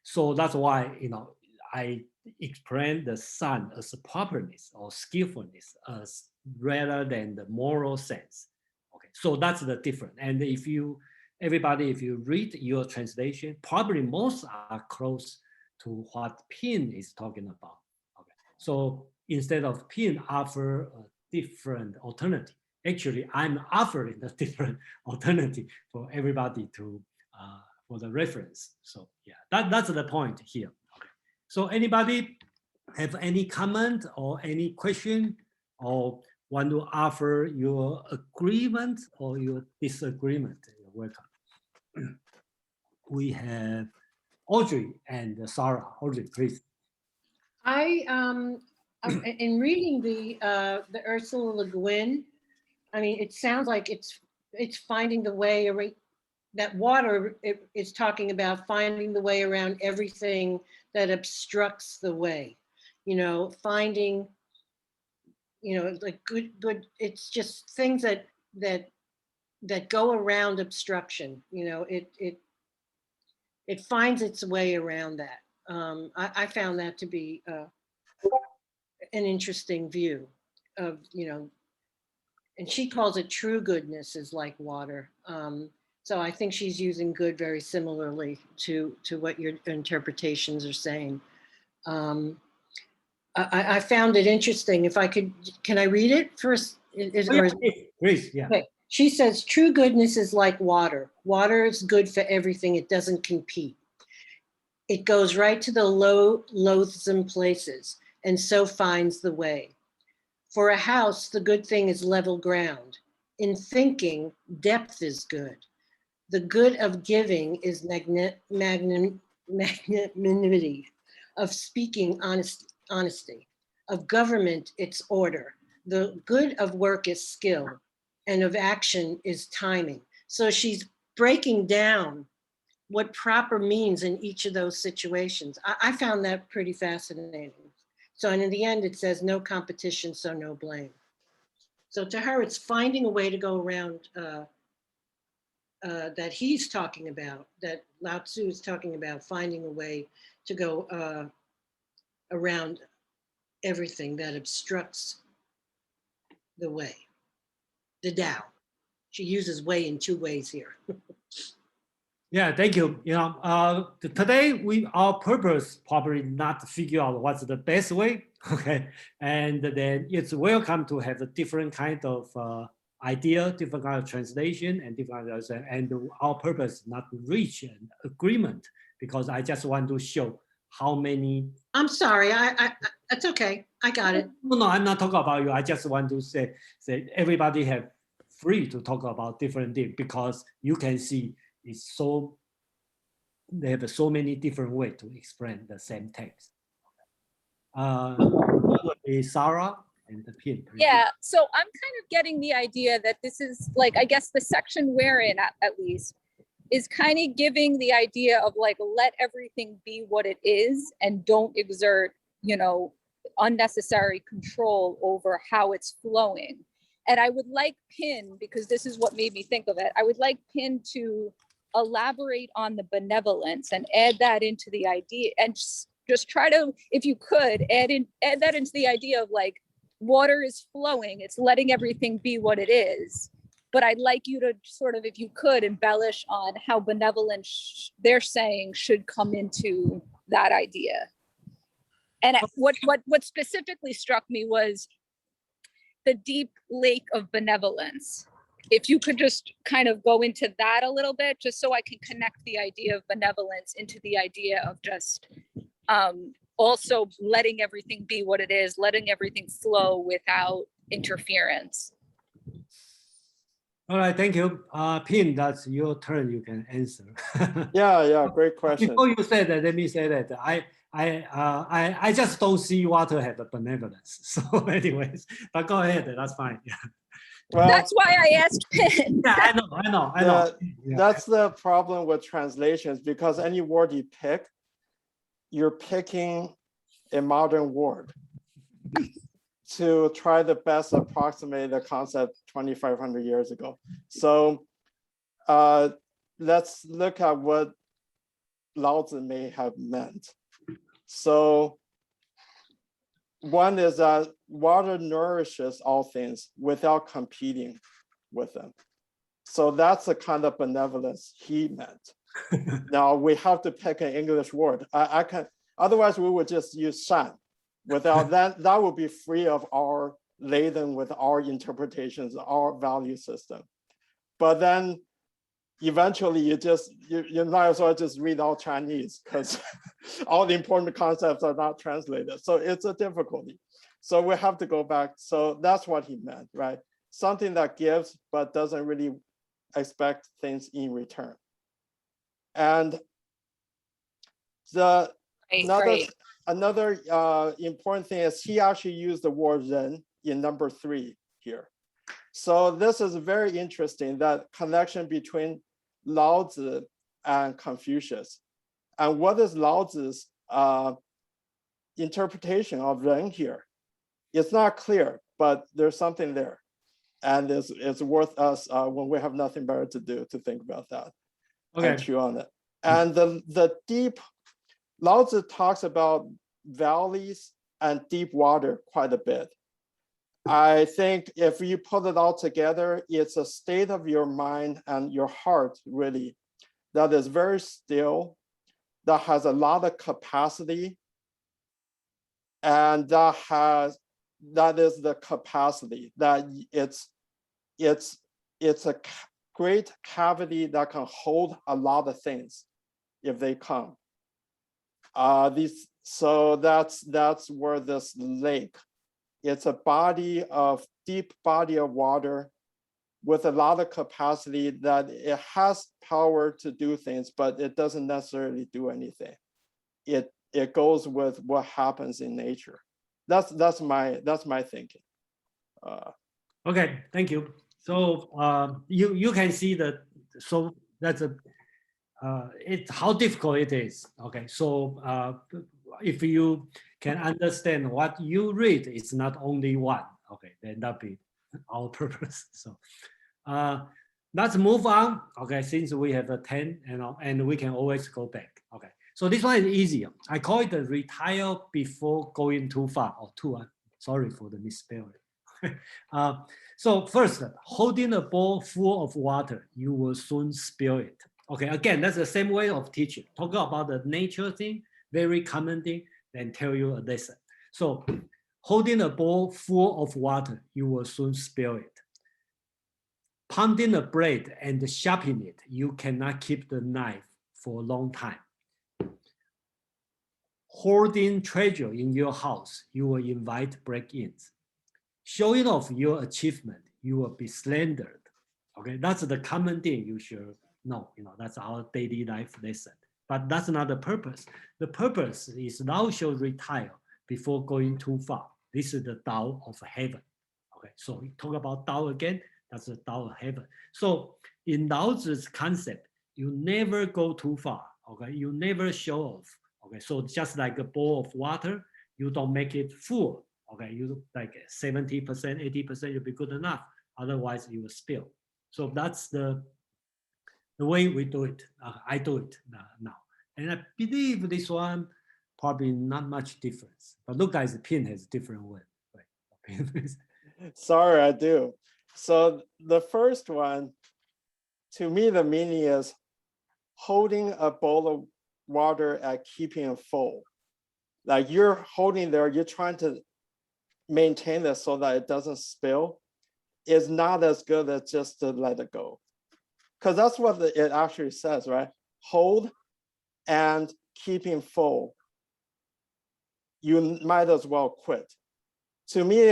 A: so that's why, you know, I explain the sun as a properness or skillfulness as rather than the moral sense. Okay, so that's the difference. And if you read your translation, probably most are close to what Pin is talking about. Okay, so instead of Pin offer a different alternative. Actually, I'm offering a different alternative for everybody to for the reference. So yeah, that's the point here. Okay. So anybody have any comment or any question or want to offer your agreement or your disagreement? You're welcome. We have Audrey and Sarah. Audrey, please.
H: In reading the Ursula Le Guin, I mean, it sounds like it's finding the way, that water is talking about finding the way around everything that obstructs the way, you know, finding, you know, like good, it's just things that go around obstruction, you know, it finds its way around that. I found that to be an interesting view of, you know, and she calls it true goodness is like water. So I think she's using good very similarly to what your interpretations are saying. I found it interesting. If I could, can I read it first?
A: Please, yeah.
H: Okay. She says, true goodness is like water. Water is good for everything. It doesn't compete. It goes right to the loathsome places and so finds the way. For a house, the good thing is level ground. In thinking, depth is good. The good of giving is magnanimity, of speaking honesty, of government its order. The good of work is skill, and of action is timing. So she's breaking down what proper means in each of those situations. I found that pretty fascinating. So, and in the end, it says no competition, so no blame. So to her, it's finding a way to go around that he's talking about, that Lao-Tzu is talking about, finding a way to go around everything that obstructs the way, the Tao. She uses way in two ways here.
A: Yeah, thank you. You know, today our purpose probably not to figure out what's the best way, okay? And then it's welcome to have a different kind of idea, different kind of translation, and different kind of, and our purpose not to reach an agreement, because I just want to show how many.
H: I'm sorry, that's okay. I got it.
A: No, I'm not talking about you. I just want to say everybody have free to talk about different things, because you can see it's so, they have so many different ways to explain the same text. Sarah and the Pin.
D: Yeah, so I'm kind of getting the idea that this is like, I guess the section we're in at least is kind of giving the idea of like, let everything be what it is and don't exert, you know, unnecessary control over how it's flowing. And I would like Pin, because this is what made me think of it, I would like Pin to elaborate on the benevolence and add that into the idea, and just try to, if you could, add that into the idea of like, water is flowing, it's letting everything be what it is. But I'd like you to sort of, if you could, embellish on how benevolence they're saying should come into that idea. And what specifically struck me was the deep lake of benevolence. If you could just kind of go into that a little bit, just so I can connect the idea of benevolence into the idea of just also letting everything be what it is, letting everything flow without interference.
A: All right, thank you. Pin, that's your turn. You can answer.
F: Yeah, great question.
A: Before you say that, let me say that I just don't see water have a benevolence. So, anyways, but go ahead. That's fine. Yeah.
F: Well,
D: that's why I asked Pin.
A: Yeah, I know. Yeah.
F: That's the problem with translations, because any word you pick, you're picking a modern word to try the best approximate the concept 2,500 years ago. So let's look at what Lao-Tzu may have meant. So one is that water nourishes all things without competing with them. So that's the kind of benevolence he meant. Now we have to pick an English word. I can, otherwise we would just use shan. Without that, that would be free of our laden with our interpretations, our value system. But then eventually you might as well just read all Chinese because all the important concepts are not translated. So it's a difficulty. So we have to go back. So that's what he meant, right? Something that gives, but doesn't really expect things in return. And another important thing is he actually used the word Ren in number 3 here. So this is very interesting, that connection between Lao-Tzu and Confucius. And what is Lao-Tzu's interpretation of Ren here? It's not clear, but there's something there. And it's worth us, when we have nothing better to do, to think about that and chew on it. And the deep, Lao-Tzu talks about valleys and deep water quite a bit. I think if you put it all together, it's a state of your mind and your heart, really, that is very still, that has a lot of capacity, and that is the capacity, that it's a great cavity that can hold a lot of things if they come. So that's where this lake, it's a deep body of water with a lot of capacity, that it has power to do things, but it doesn't necessarily do anything. It goes with what happens in nature. That's my thinking.
A: Okay, thank you. So you can see that. So that's it's how difficult it is. Okay, so if you can understand what you read, it's not only one. Okay, then that be our purpose. So let's move on. Okay, since we have a 10, and we can always go back. Okay, so this one is easier. I call it the retire before going too far, or too. Sorry for the misspelling. So first, holding a bowl full of water, you will soon spill it. Okay, again, that's the same way of teaching. Talk about the nature thing, very common thing, then tell you a lesson. So holding a bowl full of water, you will soon spill it. Pounding a bread and sharpening it, you cannot keep the knife for a long time. Hoarding treasure in your house, you will invite break-ins. Showing off your achievement, you will be slandered. Okay, that's the common thing you should know. That's our daily life lesson. But that's not the purpose. The purpose is thou shalt retire before going too far. This is the Tao of Heaven. Okay, so we talk about Tao again. That's the Tao of Heaven. So in Lao-Tzu's concept, you never go too far. Okay, you never show off. Okay, so just like a bowl of water, you don't make it full. Okay, you like 70%, 80%, you'll be good enough. Otherwise, you will spill. So that's the way we do it. I do it now. And I believe this one probably not much difference. But look, guys, the pin has different way. Right?
F: Sorry, I do. So the first one, to me, the meaning is holding a bowl of water and keeping it full. Like you're holding there, you're trying to maintain this so that it doesn't spill, is not as good as just to let it go. Because that's what it actually says, right? Hold and keeping full. You might as well quit. To me,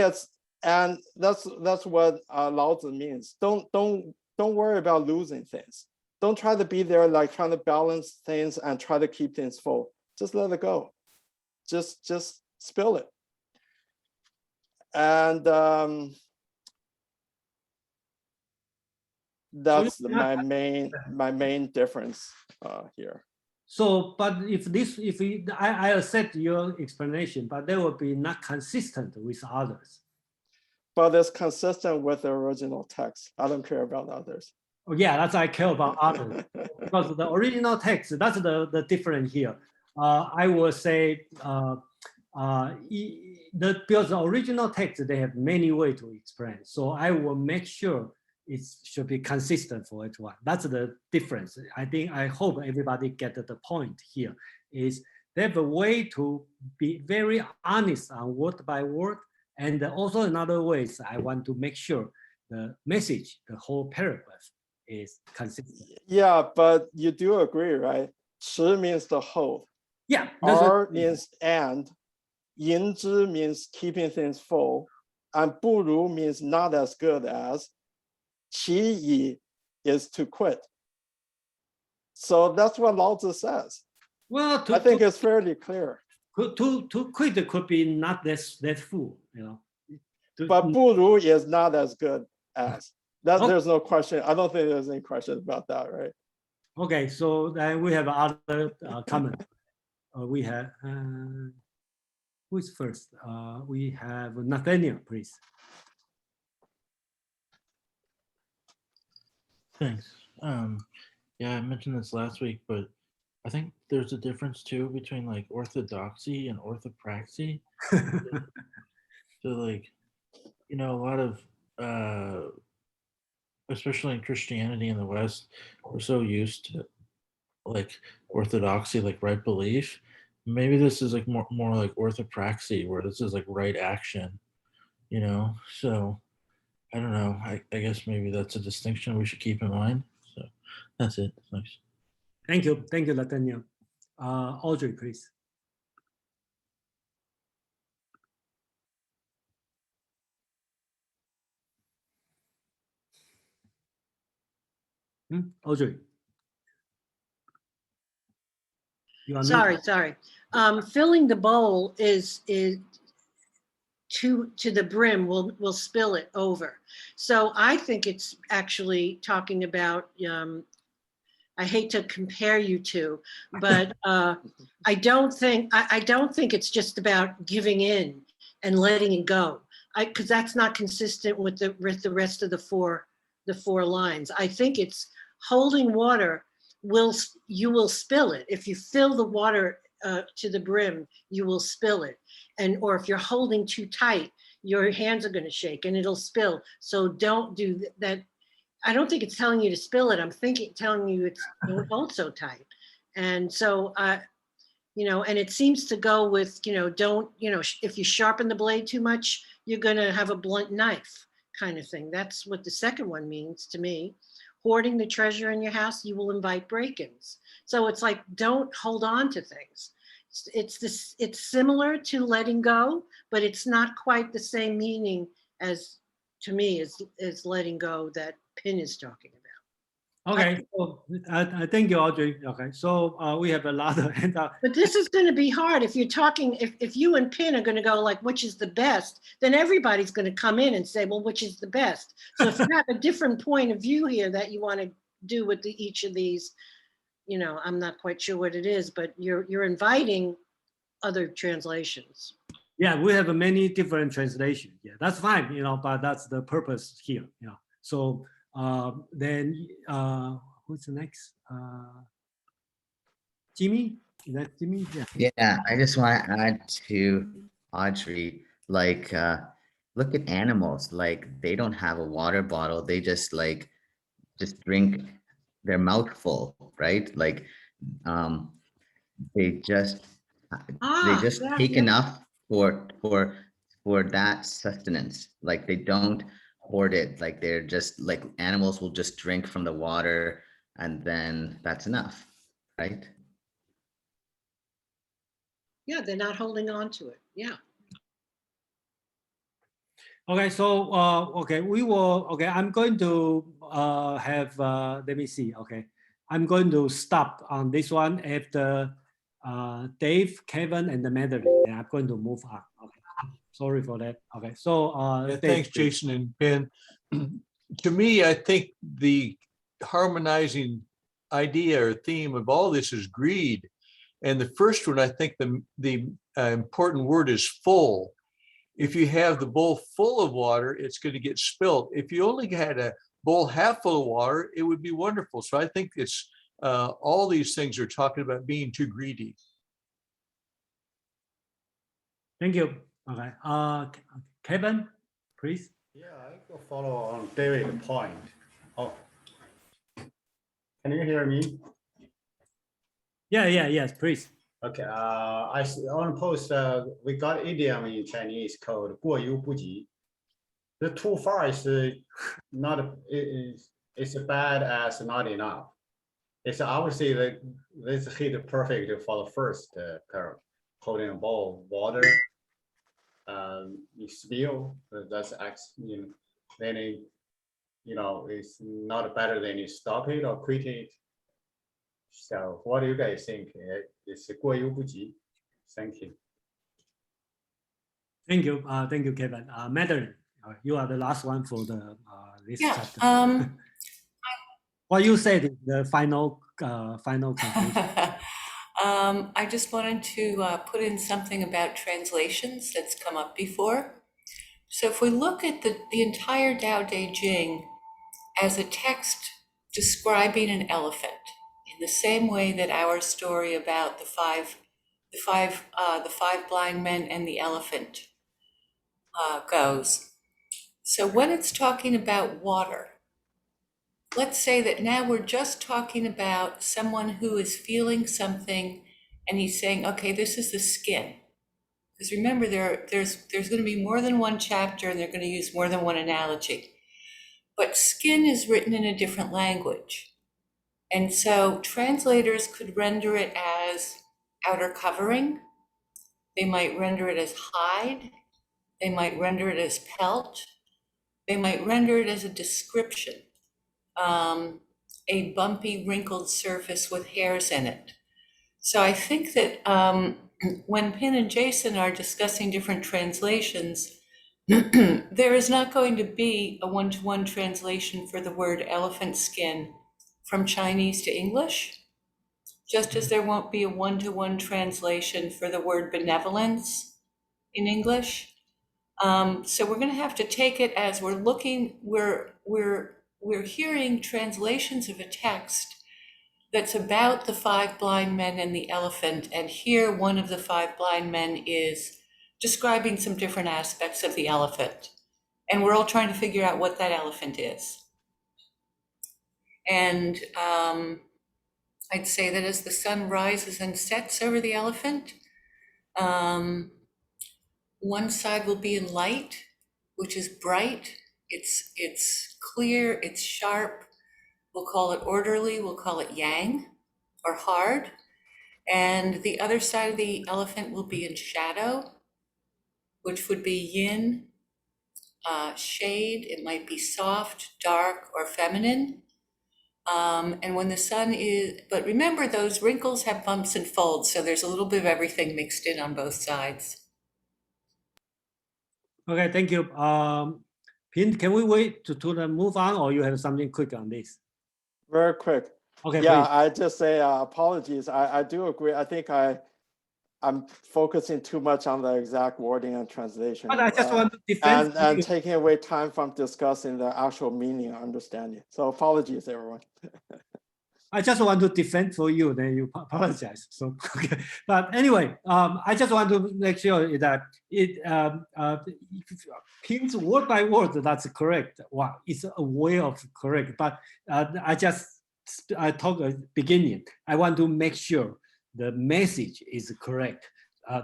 F: and that's what Lao-Tzu means. Don't worry about losing things. Don't try to be there like trying to balance things and try to keep things full. Just let it go. Just spill it. And that's my main difference here.
A: So, but I accept your explanation, but they will be not consistent with others.
F: But it's consistent with the original text. I don't care about others.
A: Oh, yeah, that's I care about others. Because the original text, that's the difference here. I will say, because the original text, they have many ways to explain. So I will make sure it should be consistent for each one. That's the difference. I hope everybody get the point here, is they have a way to be very honest on word by word And also another way is I want to make sure the message, the whole paragraph is consistent.
F: Yeah, but you do agree, right? 持 means the whole.
A: Yeah.
F: R means and. 言之 means keeping things full. And 不如 means not as good as. 其已 is to quit. So that's what Lao-Tzu says.
A: Well,
F: I think it's fairly clear.
A: to quit could be not that full, you know.
F: But 不如 is not as good as. That
A: Okay.
F: there's no question. I don't think there's any question about that, right?
A: Okay, so then we have other comment. We have who's first? We have Nathaniel, please.
I: Thanks. Yeah, I mentioned this last week, but I think there's a difference too between like orthodoxy and orthopraxy. So like, you know, a lot of especially in Christianity in the West, we're so used to like orthodoxy, like right belief. Maybe this is like more like orthopraxy, where this is like right action, you know. So I don't know. I guess maybe that's a distinction we should keep in mind. So that's it. Thanks.
A: Thank you, Nathaniel. Audrey, please. Audrey.
H: Sorry. Filling the bowl is to the brim will spill it over. So I think it's actually talking about, I hate to compare you two, but I don't think it's just about giving in and letting it go. Because that's not consistent with the rest of the four lines. I think it's holding water you will spill it. If you fill the water to the brim, you will spill it. Or if you're holding too tight, your hands are going to shake and it'll spill. So don't do that. I don't think it's telling you to spill it. I'm telling you it's don't hold so tight. And so, you know, and it seems to go with, you know, don't, you know, if you sharpen the blade too much, you're going to have a blunt knife kind of thing. That's what the second one means to me. Hoarding the treasure in your house, you will invite break-ins. So it's like, don't hold on to things. It's similar to letting go, but it's not quite the same meaning as, to me, as letting go that Pin is talking about.
A: Okay, so I thank you, Audrey. Okay, so we have a lot of
H: But this is going to be hard if you're talking, if you and Pin are going to go like, which is the best, then everybody's going to come in and say, well, which is the best? So if you have a different point of view here that you want to do with each of these, you know, I'm not quite sure what it is, but you're inviting other translations.
A: Yeah, we have many different translations. Yeah, that's fine, you know, but that's the purpose here, you know. So then who's the next? Jimmy? Is that Jimmy? Yeah.
E: Yeah, I just want to add to Audrey, like look at animals, like they don't have a water bottle, they just drink their mouth full, right? Like they just take enough for that sustenance. Like they don't hoard it, like they're just like animals will just drink from the water and then that's enough, right?
H: Yeah, they're not holding on to it. Yeah.
A: Okay, so okay, I'm going to have let me see. Okay, I'm going to stop on this one after Dave, Kevin, and the Madeline. And I'm going to move on. Okay, sorry for that. Okay, so
J: yeah,
A: Dave,
J: thanks,
A: please.
J: Jason and Ben. To me, I think the harmonizing idea or theme of all this is greed. And the first one, I think the important word is full. If you have the bowl full of water, it's going to get spilled. If you only had a bowl half full of water, it would be wonderful. So I think it's all these things are talking about being too greedy.
A: Thank you. Okay, Kevin, please.
K: Yeah, I will follow on David's point. Oh, can you hear me?
A: Yes, please.
K: Okay, I see on post we got idiom in Chinese called 过犹不及. The too far is not it's bad as not enough. It's obviously that this hit perfect for the first curve, holding a ball, water, you spill, that's X, then it, it's not better than you stop it or quit it. So what do you guys think? It's 过犹不及. Thank you.
A: Thank you, Kevin. Madeline, you are the last one for the this
G: Yeah,
A: chapter. What you said is the final conclusion.
G: I just wanted to put in something about translations that's come up before. So if we look at the entire Tao Te Ching as a text describing an elephant, in the same way that our story about the five blind men and the elephant goes. So when it's talking about water, let's say that now we're just talking about someone who is feeling something and he's saying, okay, this is the skin. Because remember, there's going to be more than one chapter and they're going to use more than one analogy. But skin is written in a different language. And so translators could render it as outer covering. They might render it as hide. They might render it as pelt. They might render it as a description. A bumpy, wrinkled surface with hairs in it. So I think that when Pin and Jason are discussing different translations, there is not going to be a one-to-one translation for the word elephant skin from Chinese to English, just as there won't be a one-to-one translation for the word benevolence in English. So we're going to have to take it as we're hearing translations of a text that's about the five blind men and the elephant. And here, one of the five blind men is describing some different aspects of the elephant. And we're all trying to figure out what that elephant is. And I'd say that as the sun rises and sets over the elephant, one side will be in light, which is bright. It's clear, it's sharp. We'll call it orderly, we'll call it yang or hard. And the other side of the elephant will be in shadow, which would be yin, shade. It might be soft, dark, or feminine. And when the sun is, but remember those wrinkles have bumps and folds, so there's a little bit of everything mixed in on both sides.
A: Okay, thank you. Pin, can we wait to move on, or you have something quick on this?
F: Very quick.
A: Okay,
F: yeah,
A: please.
F: I just say apologies. I do agree. I think I'm focusing too much on the exact wording and translation.
A: But I just want to defend
F: and taking away time from discussing the actual meaning and understanding. So apologies, everyone.
A: I just want to defend for you, then you apologize. So, okay. But anyway, I just want to make sure that Pin's word by word, that's correct. Well, it's a way of correct, but I talk at the beginning. I want to make sure the message is correct,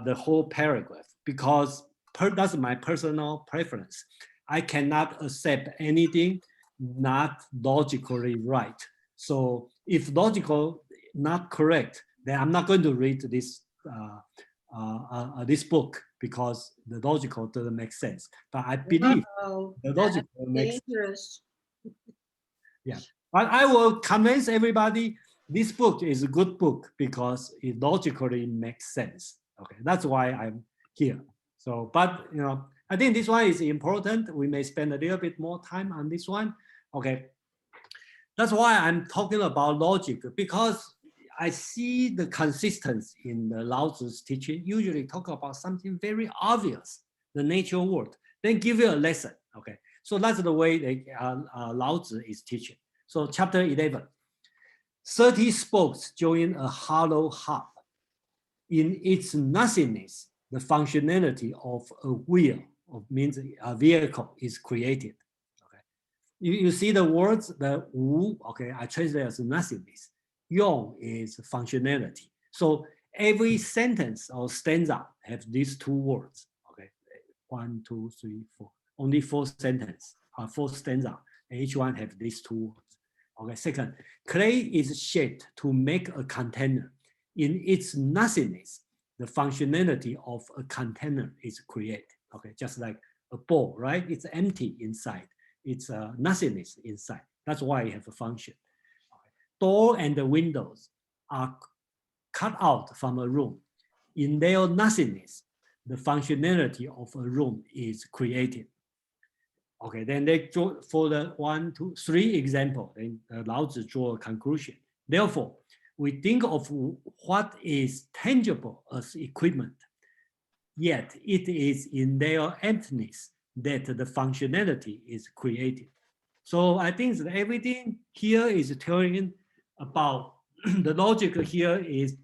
A: the whole paragraph, because that's my personal preference. I cannot accept anything not logically right. So if logical not correct, then I'm not going to read this this book because the logical doesn't make sense. But I believe the logical makes sense. Yeah, but I will convince everybody this book is a good book because it logically makes sense. Okay, that's why I'm here. So, but I think this one is important. We may spend a little bit more time on this one. Okay. That's why I'm talking about logic, because I see the consistency in the Lao-Tzu's teaching. Usually talk about something very obvious, the natural world, then give you a lesson. Okay, so that's the way Lao-Tzu is teaching. So chapter 11, 30 spokes join a hollow hub. In its nothingness, the functionality of a wheel, means a vehicle, is created. You see the words, the wu, okay, I translate as nothingness. Yong is functionality. So every sentence or stanza have these two words. Okay, 1, 2, 3, 4. Only 4 sentences, 4 stanza, and each one have these two words. Okay, second, clay is shaped to make a container. In its nothingness, the functionality of a container is created. Okay, just like a bowl, right? It's empty inside. It's nothingness inside. That's why it have a function. Okay. Door and the windows are cut out from a room. In their nothingness, the functionality of a room is created. Okay, then they draw for the 1, 2, 3 example, then Lao-Tzu draw a conclusion. Therefore, we think of what is tangible as equipment, yet it is in their emptiness that the functionality is created. So I think that everything here is telling about the logic here is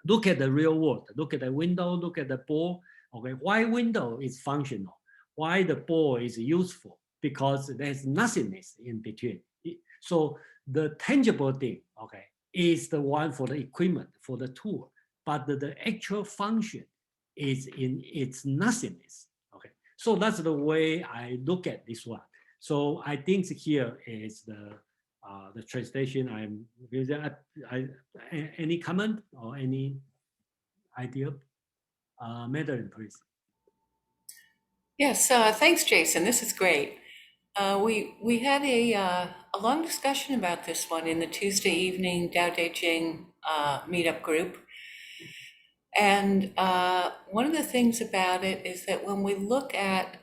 A: look at the real world, look at the window, look at the ball. Okay, why window is functional? Why the ball is useful? Because there's nothingness in between. So the tangible thing, okay, is the one for the equipment, for the tool, but the actual function is in its nothingness. Okay, so that's the way I look at this one. So I think here is the translation I'm using. Any comment or any idea? Madeline, please.
G: Yes, thanks, Jason. This is great. We had a long discussion about this one in the Tuesday evening Tao Te Ching meetup group. And one of the things about it is that when we look at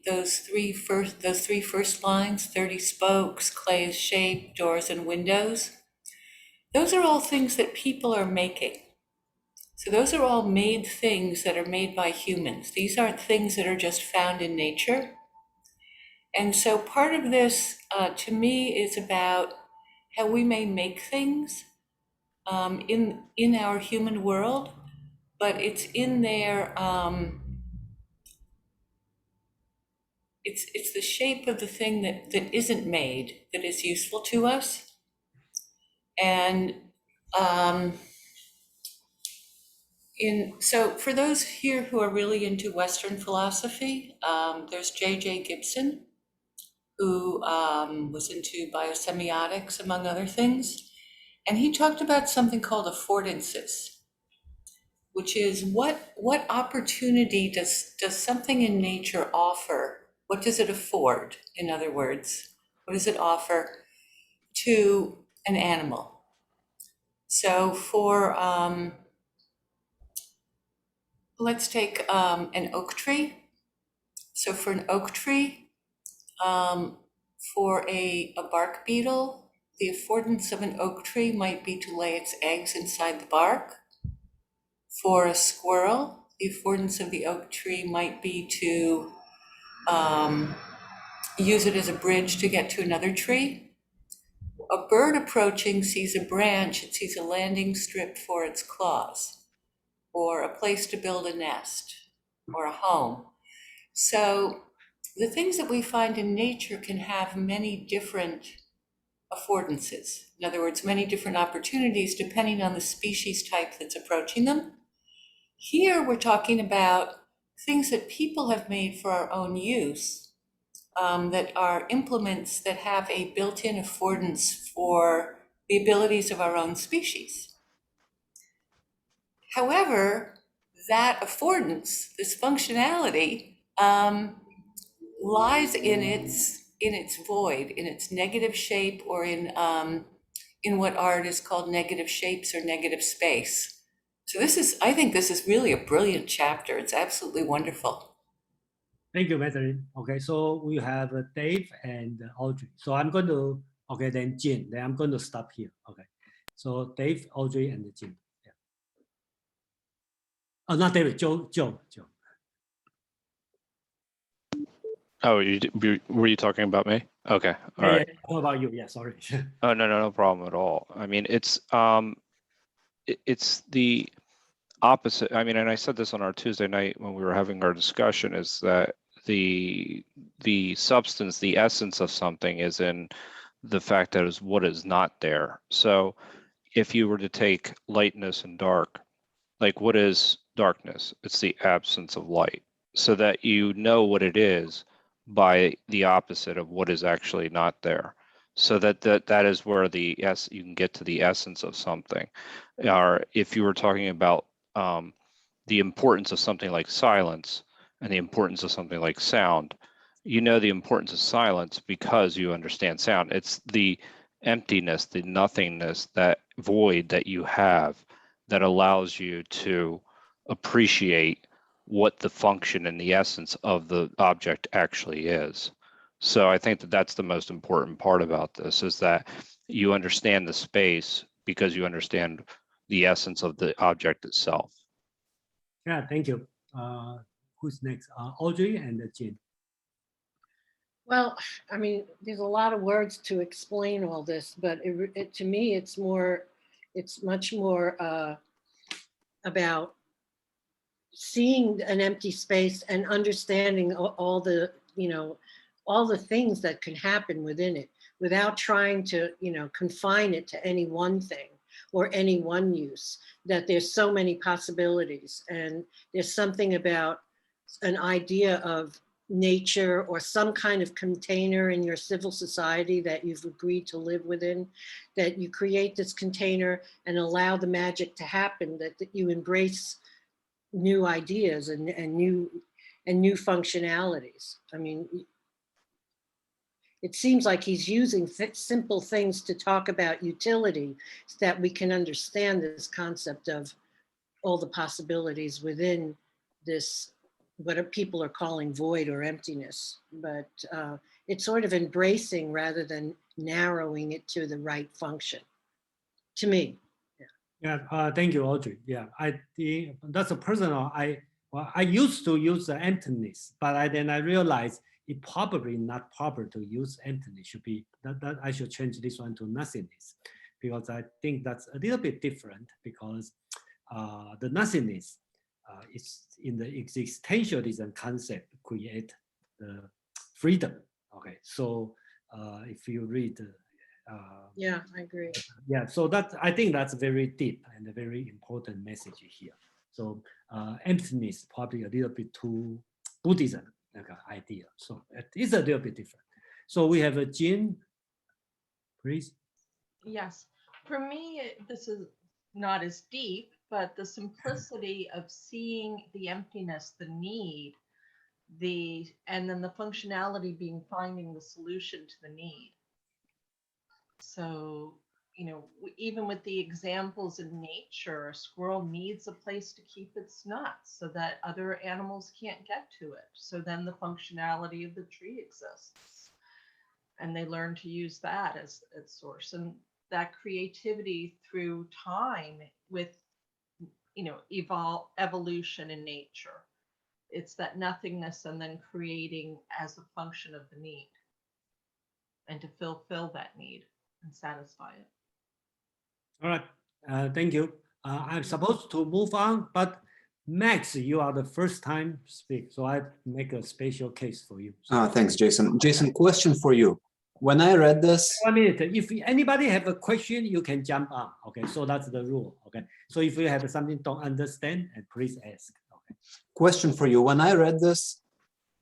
G: those three first lines, 30 spokes, clay's shape, doors and windows, those are all things that people are making. So those are all made things that are made by humans. These aren't things that are just found in nature. And so part of this, to me, is about how we may make things in our human world, but it's in their, it's the shape of the thing that isn't made that is useful to us. And so for those here who are really into Western philosophy, there's J.J. Gibson, who was into biosemiotics, among other things. And he talked about something called affordances, which is what opportunity does something in nature offer? What does it afford? In other words, what does it offer to an animal? So for, let's take an oak tree. So for an oak tree, for a bark beetle, the affordance of an oak tree might be to lay its eggs inside the bark. For a squirrel, the affordance of the oak tree might be to use it as a bridge to get to another tree. A bird approaching sees a branch, it sees a landing strip for its claws, or a place to build a nest, or a home. So the things that we find in nature can have many different affordances. In other words, many different opportunities depending on the species type that's approaching them. Here we're talking about things that people have made for our own use, that are implements that have a built-in affordance for the abilities of our own species. However, that affordance, this functionality, lies in its void, in its negative shape, or in what art is called negative shapes or negative space. So I think this is really a brilliant chapter. It's absolutely wonderful.
A: Thank you, Madeline. Okay, so we have Dave and Audrey. So I'm going to, okay, then Jing. Then I'm going to stop here. Okay, so Dave, Audrey, and Jing. Yeah. Oh, not David, Joe.
C: Oh, were you talking about me? Okay, all right.
A: Yeah, what about you? Yeah, sorry.
C: Oh, no problem at all. I mean, it's the opposite. I mean, and I said this on our Tuesday night when we were having our discussion, is that the substance, the essence of something is in the fact that is what is not there. So if you were to take lightness and dark, Like, what is darkness? It's the absence of light. So that you know what it is by the opposite of what is actually not there. So that is where you can get to the essence of something. Or if you were talking about the importance of something like silence and the importance of something like sound, you know the importance of silence because you understand sound. It's the emptiness, the nothingness, that void that you have that allows you to appreciate what the function and the essence of the object actually is. So I think that that's the most important part about this, is that you understand the space because you understand the essence of the object itself.
A: Yeah, thank you. Who's next? Audrey and Jing.
H: Well, I mean, there's a lot of words to explain all this, but to me, it's much more about seeing an empty space and understanding all the, all the things that can happen within it without trying to, confine it to any one thing or any one use, that there's so many possibilities. And there's something about an idea of nature or some kind of container in your civil society that you've agreed to live within, that you create this container and allow the magic to happen, that you embrace new ideas and new functionalities. I mean, it seems like he's using simple things to talk about utility so that we can understand this concept of all the possibilities within this, what people are calling void or emptiness. But it's sort of embracing rather than narrowing it to the right function, to me.
A: Yeah, thank you, Audrey. Yeah, I think that's a personal. I used to use the emptiness, but then I realized it probably not proper to use emptiness. Should be that I should change this one to nothingness, because I think that's a little bit different. Because the nothingness is in the existentialism concept create the freedom. Okay, so if you read.
H: Yeah, I agree.
A: Yeah, so that I think that's very deep and a very important message here. So emptiness probably a little bit too Buddhism like idea. So it is a little bit different. So we have a Jing, please.
L: Yes, for me, this is not as deep, but the simplicity of seeing the emptiness, the need, and then the functionality being finding the solution to the need. So, even with the examples in nature, a squirrel needs a place to keep its nuts so that other animals can't get to it. So then the functionality of the tree exists. And they learn to use that as source. And that creativity through time with, evolution in nature. It's that nothingness and then creating as a function of the need and to fulfill that need and satisfy it.
A: All right, thank you. I'm supposed to move on, but Max, you are the first time speak, so I make a special case for you.
M: Thanks, Jason. Jason, question for you. When I read this,
A: 1 minute. If anybody have a question, you can jump on. Okay, so that's the rule. Okay, so if you have something don't understand, please ask. Okay.
M: Question for you. When I read this,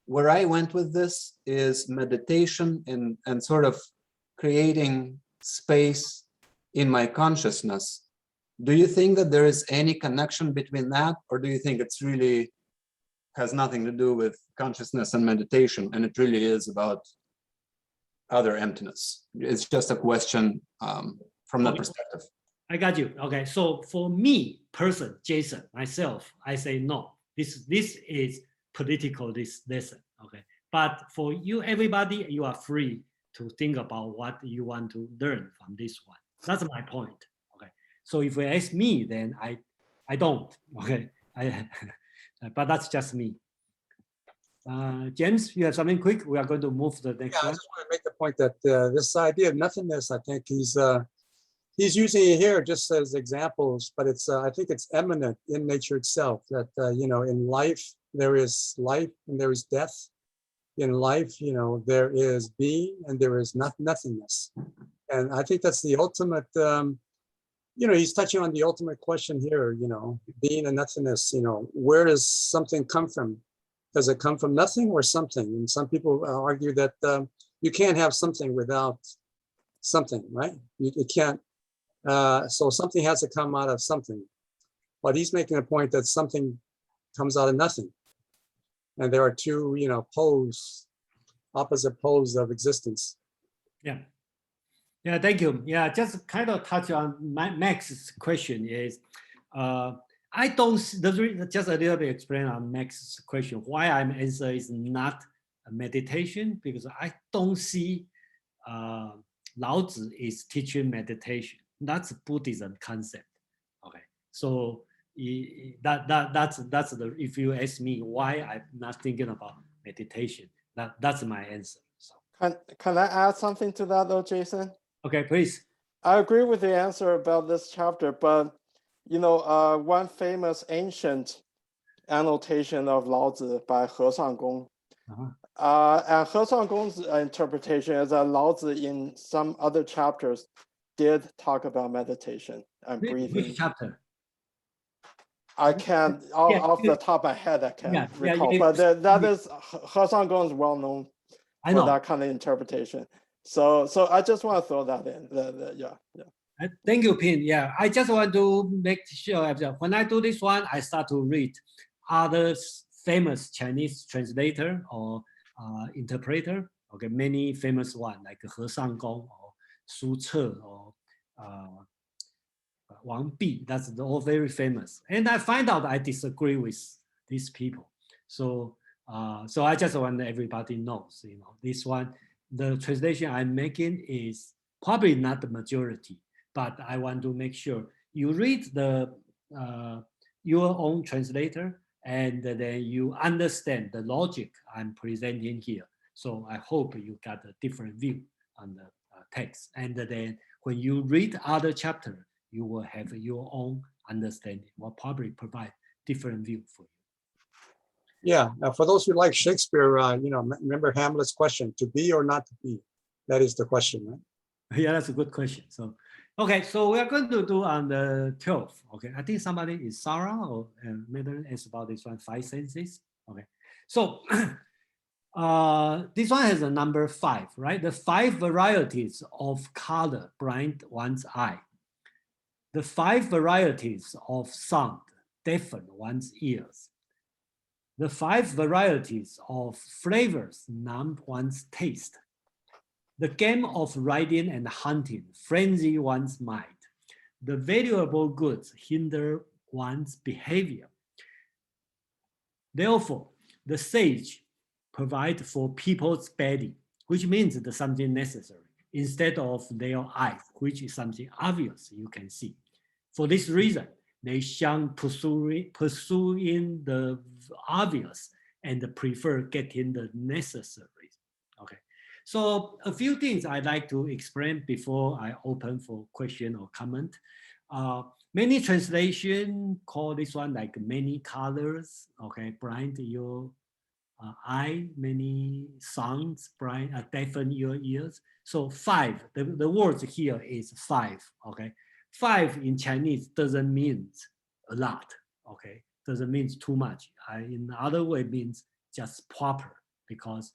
M: where I went with this is meditation and sort of creating space in my consciousness. Do you think that there is any connection between that, or do you think it's really has nothing to do with consciousness and meditation, and it really is about other emptiness? It's just a question from that perspective.
A: I got you. Okay, so for me, Jason, myself, I say no. This is political. This lesson. Okay, but for you, everybody, you are free to think about what you want to learn from this one. That's my point. Okay, so if you ask me, then I don't. Okay, but that's just me. James, you have something quick? We are going to move to the next one.
N: I just want to make the point that this idea of nothingness, I think he's using it here just as examples, but it's I think it's eminent in nature itself. That in life there is life and there is death. In life, there is being and there is nothingness, and I think that's the ultimate he's touching on the ultimate question here, being and nothingness, where does something come from? Does it come from nothing or something? And some people argue that you can't have something without something, right? You can't, so something has to come out of something. But he's making a point that something comes out of nothing. And there are two, opposite poles of existence.
A: Yeah. Yeah, thank you. Yeah, just kind of touch on Max's question is, I don't, just a little bit explain on Max's question, why I'm answer is not a meditation, because I don't see Lao-Tzu is teaching meditation. That's a Buddhism concept. Okay, so that's the, if you ask me why I'm not thinking about meditation, that's my answer. So
F: Can I add something to that though, Jason?
A: Okay, please.
F: I agree with the answer about this chapter, but one famous ancient annotation of Lao-Tzu by He Sangong. And He Sangong's interpretation is that Lao-Tzu in some other chapters did talk about meditation and breathing.
A: Which chapter?
F: I can't, off the top of my head, I can't recall, but that is, He Sangong is well known for that kind of interpretation. So I just want to throw that in. Yeah.
A: Thank you, Pin. Yeah, I just want to make sure when I do this one, I start to read other famous Chinese translator or interpreter. Okay, many famous one like He Sangong or Su Ce or Wang Bi. That's all very famous. And I find out I disagree with these people. So I just want everybody knows, this one. The translation I'm making is probably not the majority, but I want to make sure you read the your own translator and then you understand the logic I'm presenting here. So I hope you got a different view on the text. And then when you read other chapter, you will have your own understanding, will probably provide different view for you.
N: Yeah, now for those who like Shakespeare, remember Hamlet's question, to be or not to be? That is the question, right?
A: Yeah, that's a good question. So, okay, so we are going to do on the 12th. Okay, I think somebody is Sarah or Madeline asked about this one, 5 senses. Okay, so this one has a number 5, right? The 5 varieties of color blind one's eye. The 5 varieties of sound deafen one's ears. The 5 varieties of flavors numb one's taste. The game of riding and hunting frenzy one's mind. The valuable goods hinder one's behavior. Therefore, the sage provide for people's body, which means the something necessary, instead of their eyes, which is something obvious you can see. For this reason, they shun pursuing the obvious and prefer getting the necessary. Okay, so a few things I'd like to explain before I open for question or comment. Many translation call this one like many colors. Okay, blind your eye, many sounds, blind deafen your ears. So 5. The words here is 5. Okay. 5 in Chinese doesn't mean a lot, okay? Doesn't mean too much. In other way means just proper, because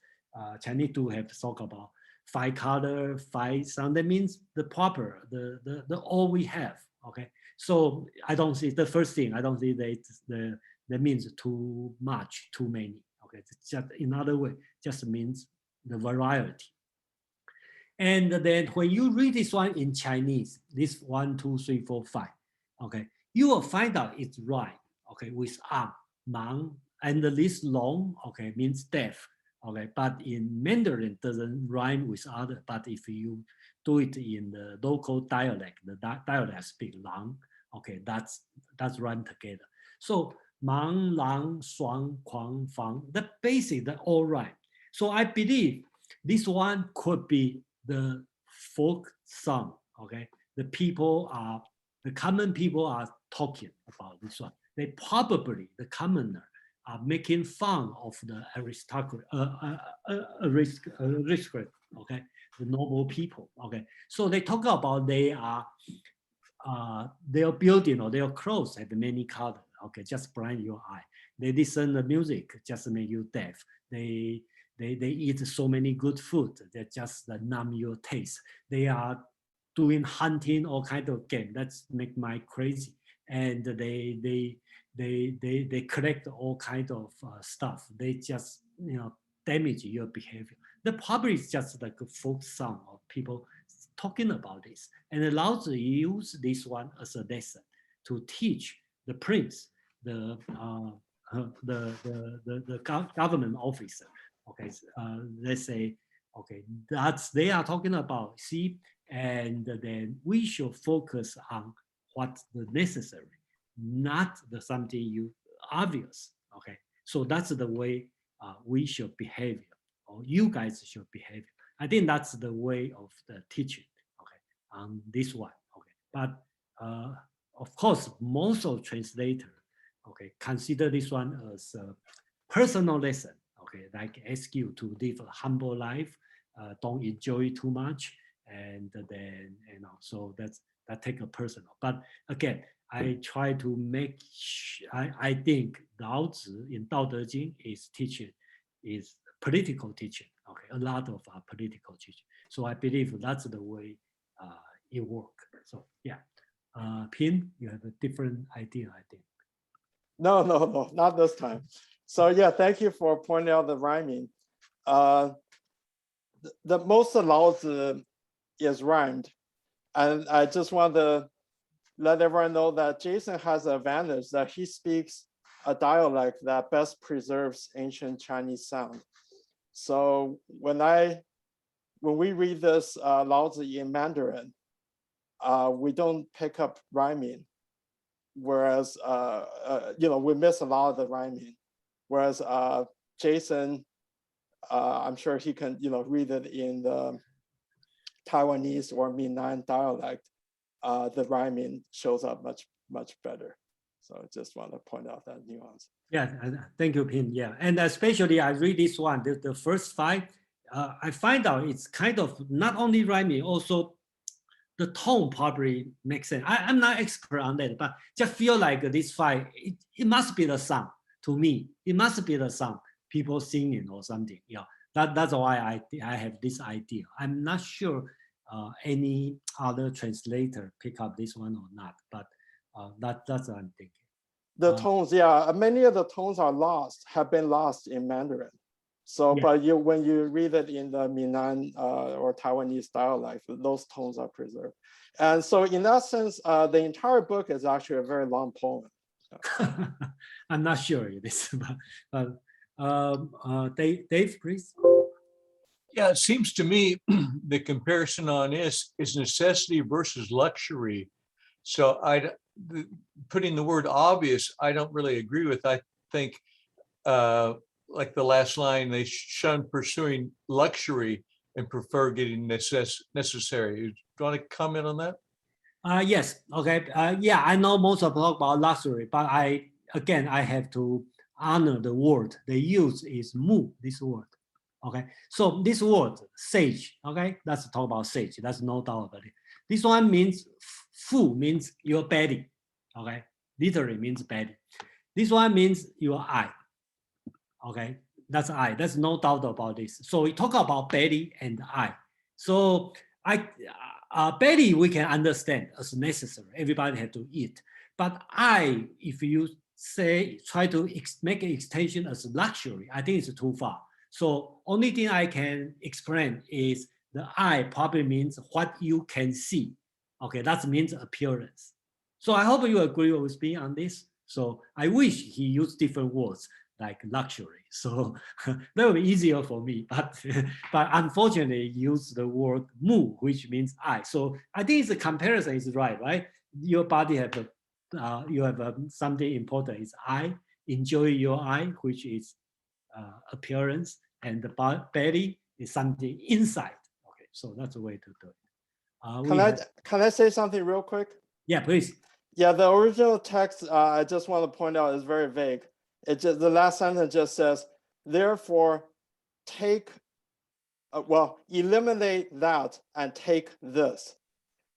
A: Chinese do have to talk about 5 color, 5 sound. That means the proper, the all we have, okay? So I don't see, the first thing, I don't see that means too much, too many, okay? It's just in other way, just means the variety. And then when you read this one in Chinese, this 1, 2, 3, 4, 5, okay, you will find out it's right, okay, with mang, and this long, okay, means deaf, okay, but in Mandarin doesn't rhyme with other, but if you do it in the local dialect, the dialect speak lang, okay, that's rhyme together. So mang, lang, shuang, kuang, fang, the basic, the all right. So I believe this one could be the folk song, okay? The common people are talking about this one. They probably, the commoner, are making fun of the aristocrat, okay? The noble people, okay? So they talk about they are their building or their clothes have many colors. Okay, just blind your eye. They listen to music, just make you deaf. They eat so many good food that just numb your taste. They are doing hunting, all kind of game. That's make my crazy. And they collect all kind of stuff. They just damage your behavior. The probably is just like a folk song of people talking about this. And Lao-Tzu used this one as a lesson to teach the prince, the government officer. Okay, let's say, okay, that's they are talking about. See, and then we should focus on what's the necessary, not the something you obvious. Okay, so that's the way we should behave, or you guys should behave. I think that's the way of the teaching. Okay, on this one. Okay, but of course, most of translator, okay, consider this one as a personal lesson. Okay, like ask you to live a humble life, don't enjoy too much, and then so that take a personal. But again, I try to make. I think Lao-Tzu in Tao Te Ching is teaching, is political teaching. Okay, a lot of political teaching. So I believe that's the way it works. So yeah, Pin, you have a different idea, I think.
F: No, not this time. So yeah, thank you for pointing out the rhyming. The most of Lao-Tzu is rhymed. And I just want to let everyone know that Jason has the advantage that he speaks a dialect that best preserves ancient Chinese sound. So when we read this Lao-Tzu in Mandarin, we don't pick up rhyming. Whereas, we miss a lot of the rhyming. Whereas Jason, I'm sure he can, read it in the Taiwanese or Minnan dialect. The rhyming shows up much better. So I just want to point out that nuance.
A: Yeah, thank you, Pin. Yeah, and especially I read this one, the first five, I find out it's kind of not only rhyming, also the tone probably makes sense. I'm not expert on that, but just feel like this five, it must be the song to me. It must be the song, people singing or something. Yeah, that's why I have this idea. I'm not sure any other translator pick up this one or not, but that's what I'm thinking.
F: The tones, yeah, many of the tones have been lost in Mandarin. So, yeah. But when you read it in the Minnan or Taiwanese dialect, those tones are preserved. And so in that sense, the entire book is actually a very long poem.
A: I'm not sure it is, but Dave, please.
J: Yeah, it seems to me the comparison on this is necessity versus luxury. So putting the word obvious, I don't really agree with. I think like the last line, they shun pursuing luxury and prefer getting necessary. Do you want to comment on that?
A: Yes. Okay. Yeah, I know most of talk about luxury, but I have to honor the word they use is mu, this word. Okay. So this word sage. Okay, let's talk about sage. That's no doubt about it. This one means fu, means your belly. Okay, literally means belly. This one means your eye. Okay, that's eye. There's no doubt about this. So we talk about belly and eye. So belly we can understand as necessary. Everybody have to eat. But eye, if you try to make an extension as luxury, I think it's too far. So only thing I can explain is the eye probably means what you can see. Okay, that means appearance. So I hope you agree with me on this. So I wish he used different words like luxury. So that would be easier for me. But unfortunately, he used the word mu, which means eye. So I think the comparison is right? Your body have you have something important is eye. Enjoy your eye, which is appearance, and the belly is something inside. Okay, so that's a way to do it.
F: Can I say something real quick?
A: Yeah, please.
F: Yeah, the original text, I just want to point out, is very vague. It just, the last sentence just says, therefore, eliminate that and take this.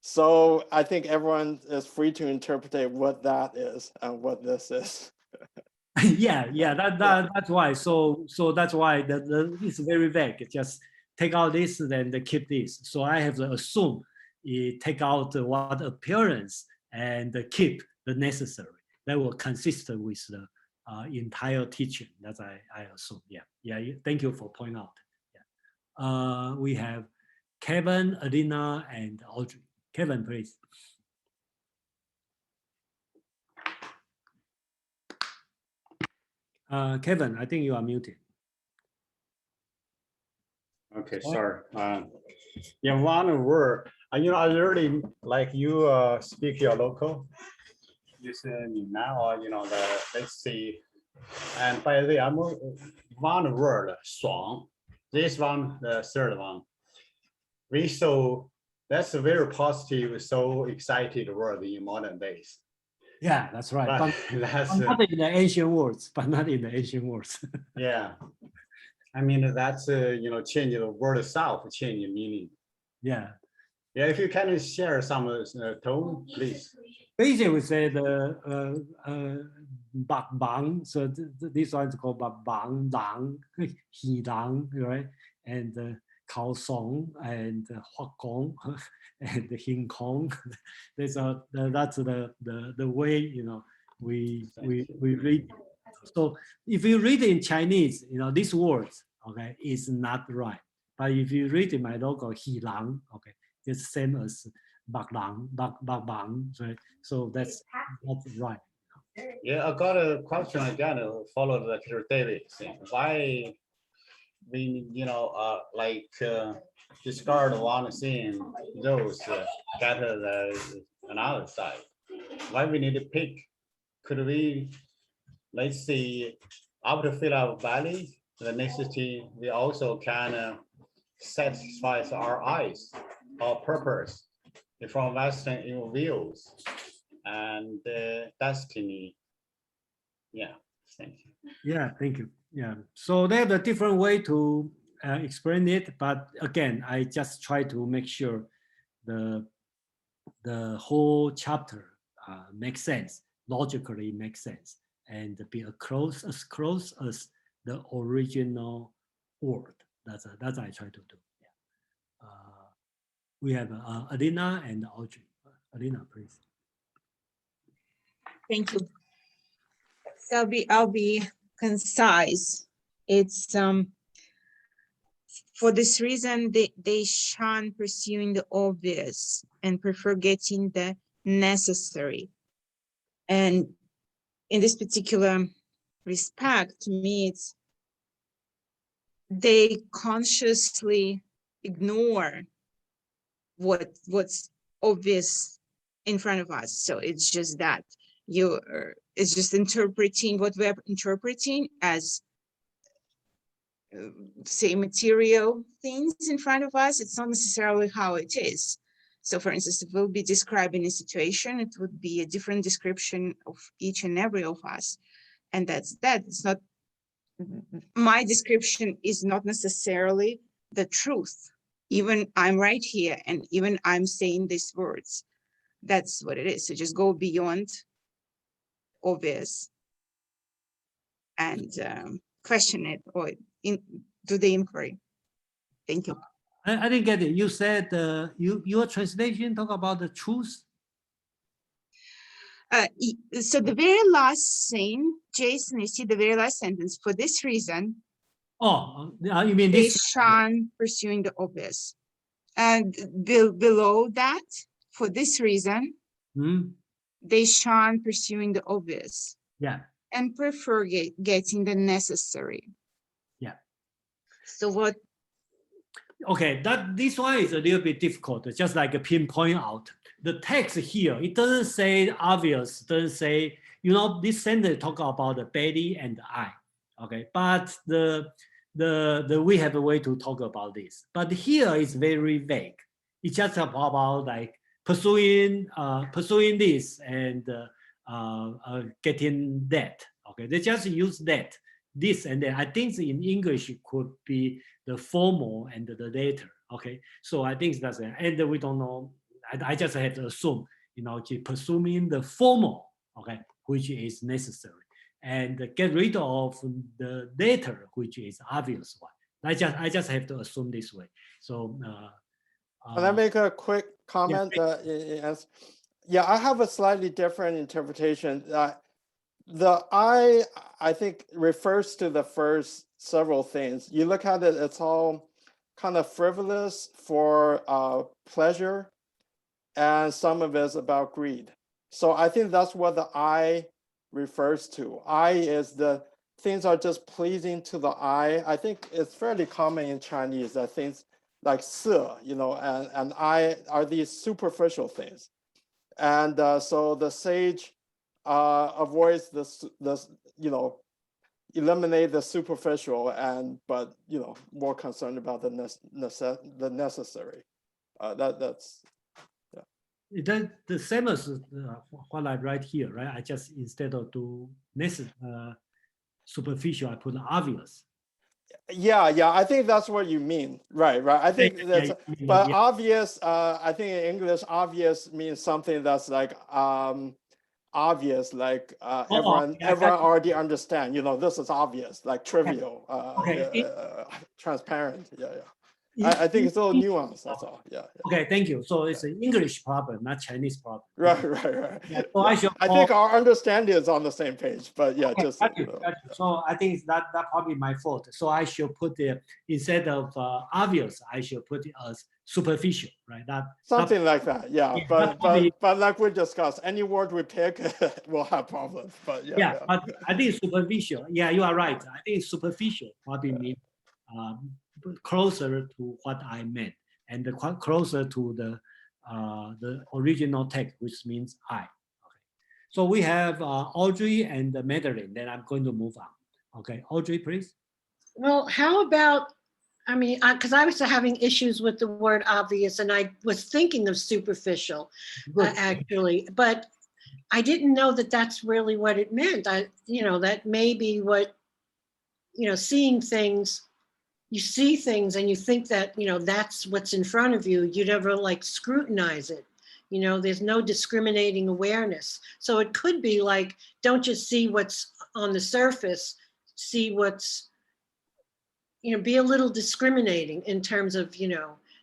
F: So I think everyone is free to interpret what that is and what this is.
A: Yeah, that's why. So that's why it's very vague. Just take out this, then keep this. So I have to assume you take out what appearance and keep the necessary. That will consistent with the entire teaching. That's I assume. Yeah. Thank you for pointing out. Yeah. We have Kevin, Adina, and Audrey. Kevin, please. Kevin, I think you are muted.
K: Okay, sorry. Yeah, one word. You know, I really like you speak your local. You say now, you know, let's see. And by the way, I'm one word, 爽. This one, the third one. That's a very positive, so excited word in modern days.
A: Yeah, that's right.
K: But that's
A: not in the ancient words, but not in the ancient words.
K: Yeah. I mean, that's, you know, change the word itself, change the meaning.
A: Yeah.
K: Yeah, if you can share some tone, please.
A: Basically, we say the bak bang. So this one is called bak bang, dang, he dang, right? And kao song and hua gong and hing kong. That's the way, you know, we read. So if you read in Chinese, you know, these words, okay, is not right. But if you read in my local he lang, okay, it's same as bak lang, bak bang, right? So that's right.
K: Yeah, I got a question again. Follow the David thing. Why we, you know, discard one thing, those better than another side? Why we need to pick? Could we, let's see, after fill out value, the necessity, we also can satisfy our eyes, our purpose from Western views and destiny. Yeah, thank you.
A: Yeah, thank you. Yeah, so they have a different way to explain it, but again, I just try to make sure the whole chapter makes sense, logically makes sense, and be as close as the original word. That's I try to do. Yeah. We have Adina and Audrey. Adina, please.
O: Thank you. I'll be concise. It's for this reason they shun pursuing the obvious and prefer getting the necessary. And in this particular respect, to me, it's they consciously ignore what's obvious in front of us. So it's just that it's just interpreting what we're interpreting as say material things in front of us. It's not necessarily how it is. So for instance, if we'll be describing a situation, it would be a different description of each and every of us. And that's that. It's not, my description is not necessarily the truth. Even I'm right here and even I'm saying these words. That's what it is. So just go beyond obvious and question it or do the inquiry. Thank you.
A: I didn't get it. You said your translation talk about the truth.
O: So the very last thing, Jason, you see the very last sentence. For this reason,
A: oh, you mean
O: they
A: this?
O: shun pursuing the obvious. And below that, for this reason, they shun pursuing the obvious.
A: Yeah.
O: And prefer getting the necessary.
A: Yeah.
O: So what?
A: Okay, this one is a little bit difficult, just like a pinpoint out. The text here, it doesn't say obvious, doesn't say, you know, this sentence talk about the belly and the eye. Okay, but we have a way to talk about this. But here it's very vague. It's just about like pursuing this and getting that. Okay, they just use that, this and that. I think in English it could be the formal and the later. Okay, so I think that's it. And we don't know I just have to assume, keep pursuing the formal, okay, which is necessary, and get rid of the later, which is obvious one. I just have to assume this way. So
F: can I make a quick comment? Yes. Yeah, I have a slightly different interpretation. The I think refers to the first several things. You look at it, it's all kind of frivolous for pleasure, and some of it's about greed. So I think that's what the I refers to. I is the things are just pleasing to the eye. I think it's fairly common in Chinese that things like 色, and I are these superficial things. And so the sage avoids this, eliminate the superficial, but more concerned about the necessary. That's
A: That the same as what I write here, right? I just, instead of superficial, I put obvious.
F: Yeah, I think that's what you mean. Right. I think that's, but obvious, I think in English, obvious means something that's like obvious, like everyone already understand, this is obvious, like trivial, transparent. I think it's a little nuanced, that's all.
A: Okay, thank you. So it's an English problem, not Chinese problem.
F: Right.
A: So
F: I think our understanding is on the same page, but yeah, just
A: got you. So I think that probably my fault. So I should put instead of obvious, I should put it as superficial, right?
F: Something like that, yeah. But like we discussed, any word we pick will have problems. But
A: but I think superficial. Yeah, you are right. I think superficial probably means closer to what I meant, and closer to the original text, which means I. Okay. So we have Audrey and Madeline. Then I'm going to move on. Okay, Audrey, please.
H: Well, how about, because I was having issues with the word obvious, and I was thinking of superficial, actually, but I didn't know that that's really what it meant. That may be what, seeing things, you see things and you think that, that's what's in front of you. You never like scrutinize it. There's no discriminating awareness. So it could be like, don't just see what's on the surface, see what's, be a little discriminating in terms of,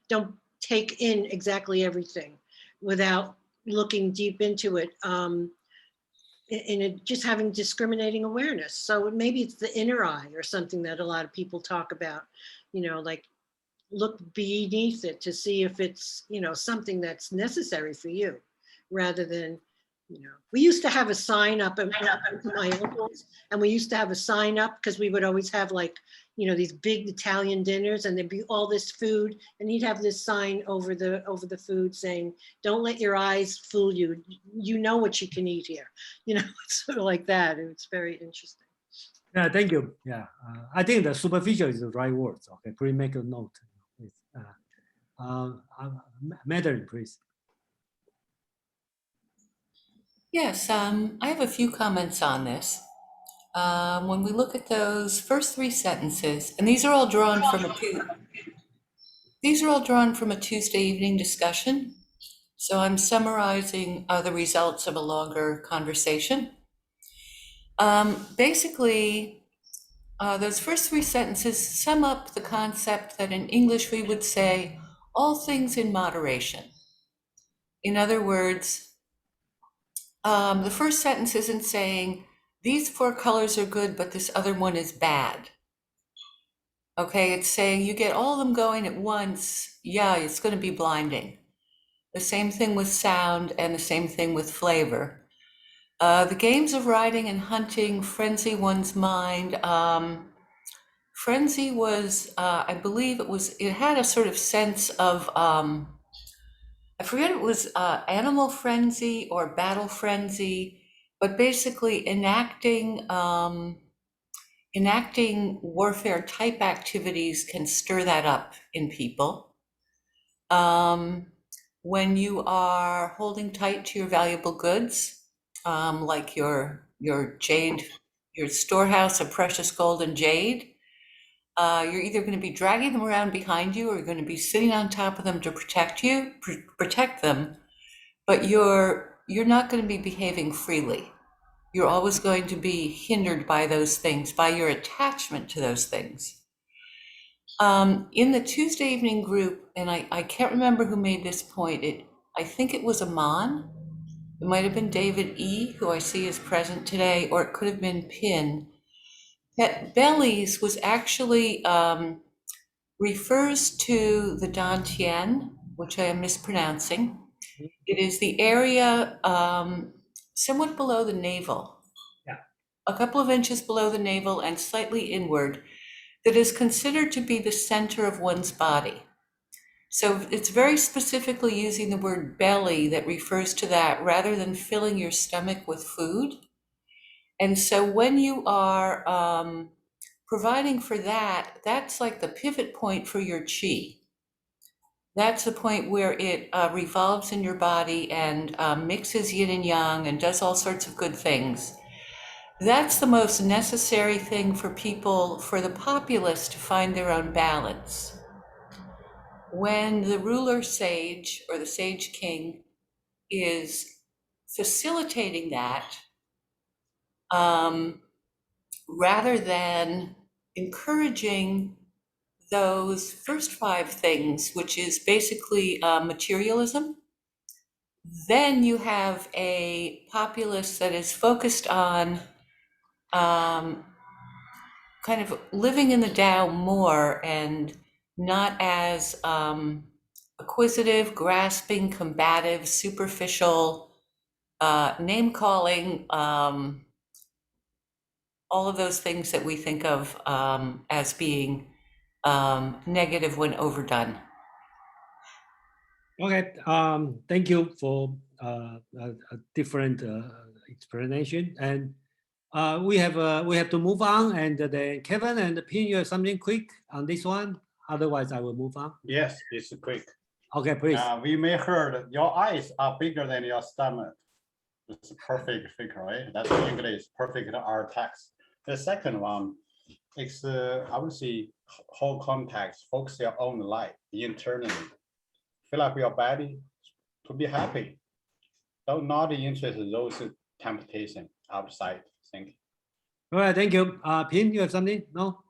H: don't take in exactly everything without looking deep into it. And just having discriminating awareness. So maybe it's the inner eye or something that a lot of people talk about, like look beneath it to see if it's, something that's necessary for you, rather than, we used to have a sign up at my uncle's, and we used to have a sign up because we would always have like, these big Italian dinners, and there'd be all this food, and he'd have this sign over the food saying, don't let your eyes fool you. You know what you can eat here. It's sort of like that. And it's very interesting.
A: Yeah, thank you. Yeah, I think the superficial is the right word. Okay, please make a note. Madeline, please.
G: Yes, I have a few comments on this. When we look at those first three sentences, and these are all drawn from a Tuesday evening discussion. So I'm summarizing the results of a longer conversation. Basically, those first three sentences sum up the concept that in English we would say, all things in moderation. In other words, the first sentence isn't saying, these four colors are good, but this other one is bad. Okay, it's saying you get all of them going at once, yeah, it's going to be blinding. The same thing with sound and the same thing with flavor. The games of riding and hunting frenzy one's mind. Frenzy was, I believe it had a sort of sense of, I forget it was animal frenzy or battle frenzy, but basically enacting warfare type activities can stir that up in people. When you are holding tight to your valuable goods, like your jade, your storehouse of precious gold and jade, You're either going to be dragging them around behind you, or you're going to be sitting on top of them to protect them, but you're not going to be behaving freely. You're always going to be hindered by those things, by your attachment to those things. In the Tuesday evening group, and I can't remember who made this point, I think it was Aman. It might have been David E., who I see is present today, or it could have been Pin. That bellies was actually refers to the Dantian, which I am mispronouncing. It is the area somewhat below the navel, a couple of inches below the navel and slightly inward, that is considered to be the center of one's body. So it's very specifically using the word belly that refers to that, rather than filling your stomach with food. And so when you are providing for that, that's like the pivot point for your chi. That's the point where it revolves in your body and mixes yin and yang and does all sorts of good things. That's the most necessary thing for people, for the populace, to find their own balance. When the ruler sage or the sage king is facilitating that, rather than encouraging those first 5 things, which is basically materialism, then you have a populace that is focused on kind of living in the Tao more and not as acquisitive, grasping, combative, superficial, name calling, all of those things that we think of as being negative when overdone.
A: Okay, thank you for a different explanation, and we have to move on. And then Kevin and Pin, you have something quick on this one. Otherwise, I will move on.
K: Yes, it's quick.
A: Okay, please.
K: We may heard your eyes are bigger than your stomach. It's a perfect figure, right? That's English, perfect art text. The second one is, I would say, whole context, focus your own life internally. Fill up your body to be happy. Don't not interest in those temptation outside. Thank you.
A: All right, thank you. Pin, you have something? No?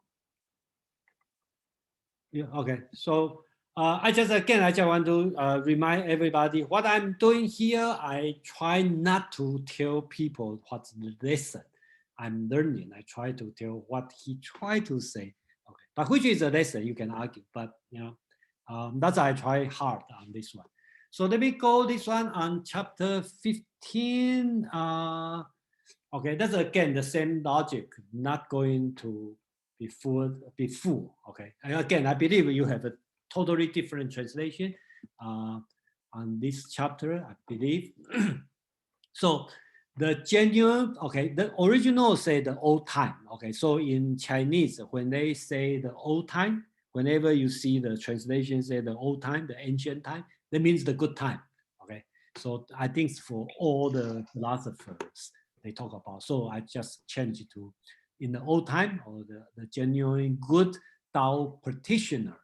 A: Yeah, okay. So I just want to remind everybody what I'm doing here. I try not to tell people what's the lesson I'm learning. I try to tell what he tried to say. Okay, but which is a lesson, you can argue, but you know, that's I try hard on this one. So let me go this one on chapter 15. Okay, that's again the same logic, not going to be full. Okay, and again, I believe you have a totally different translation on this chapter, I believe. So the genuine, okay, the original say the old time. Okay, so in Chinese, when they say the old time, whenever you see the translation say the old time, the ancient time, that means the good time. Okay, so I think for all the philosophers they talk about, so I just change it to in the old time, or the genuine good Tao practitioner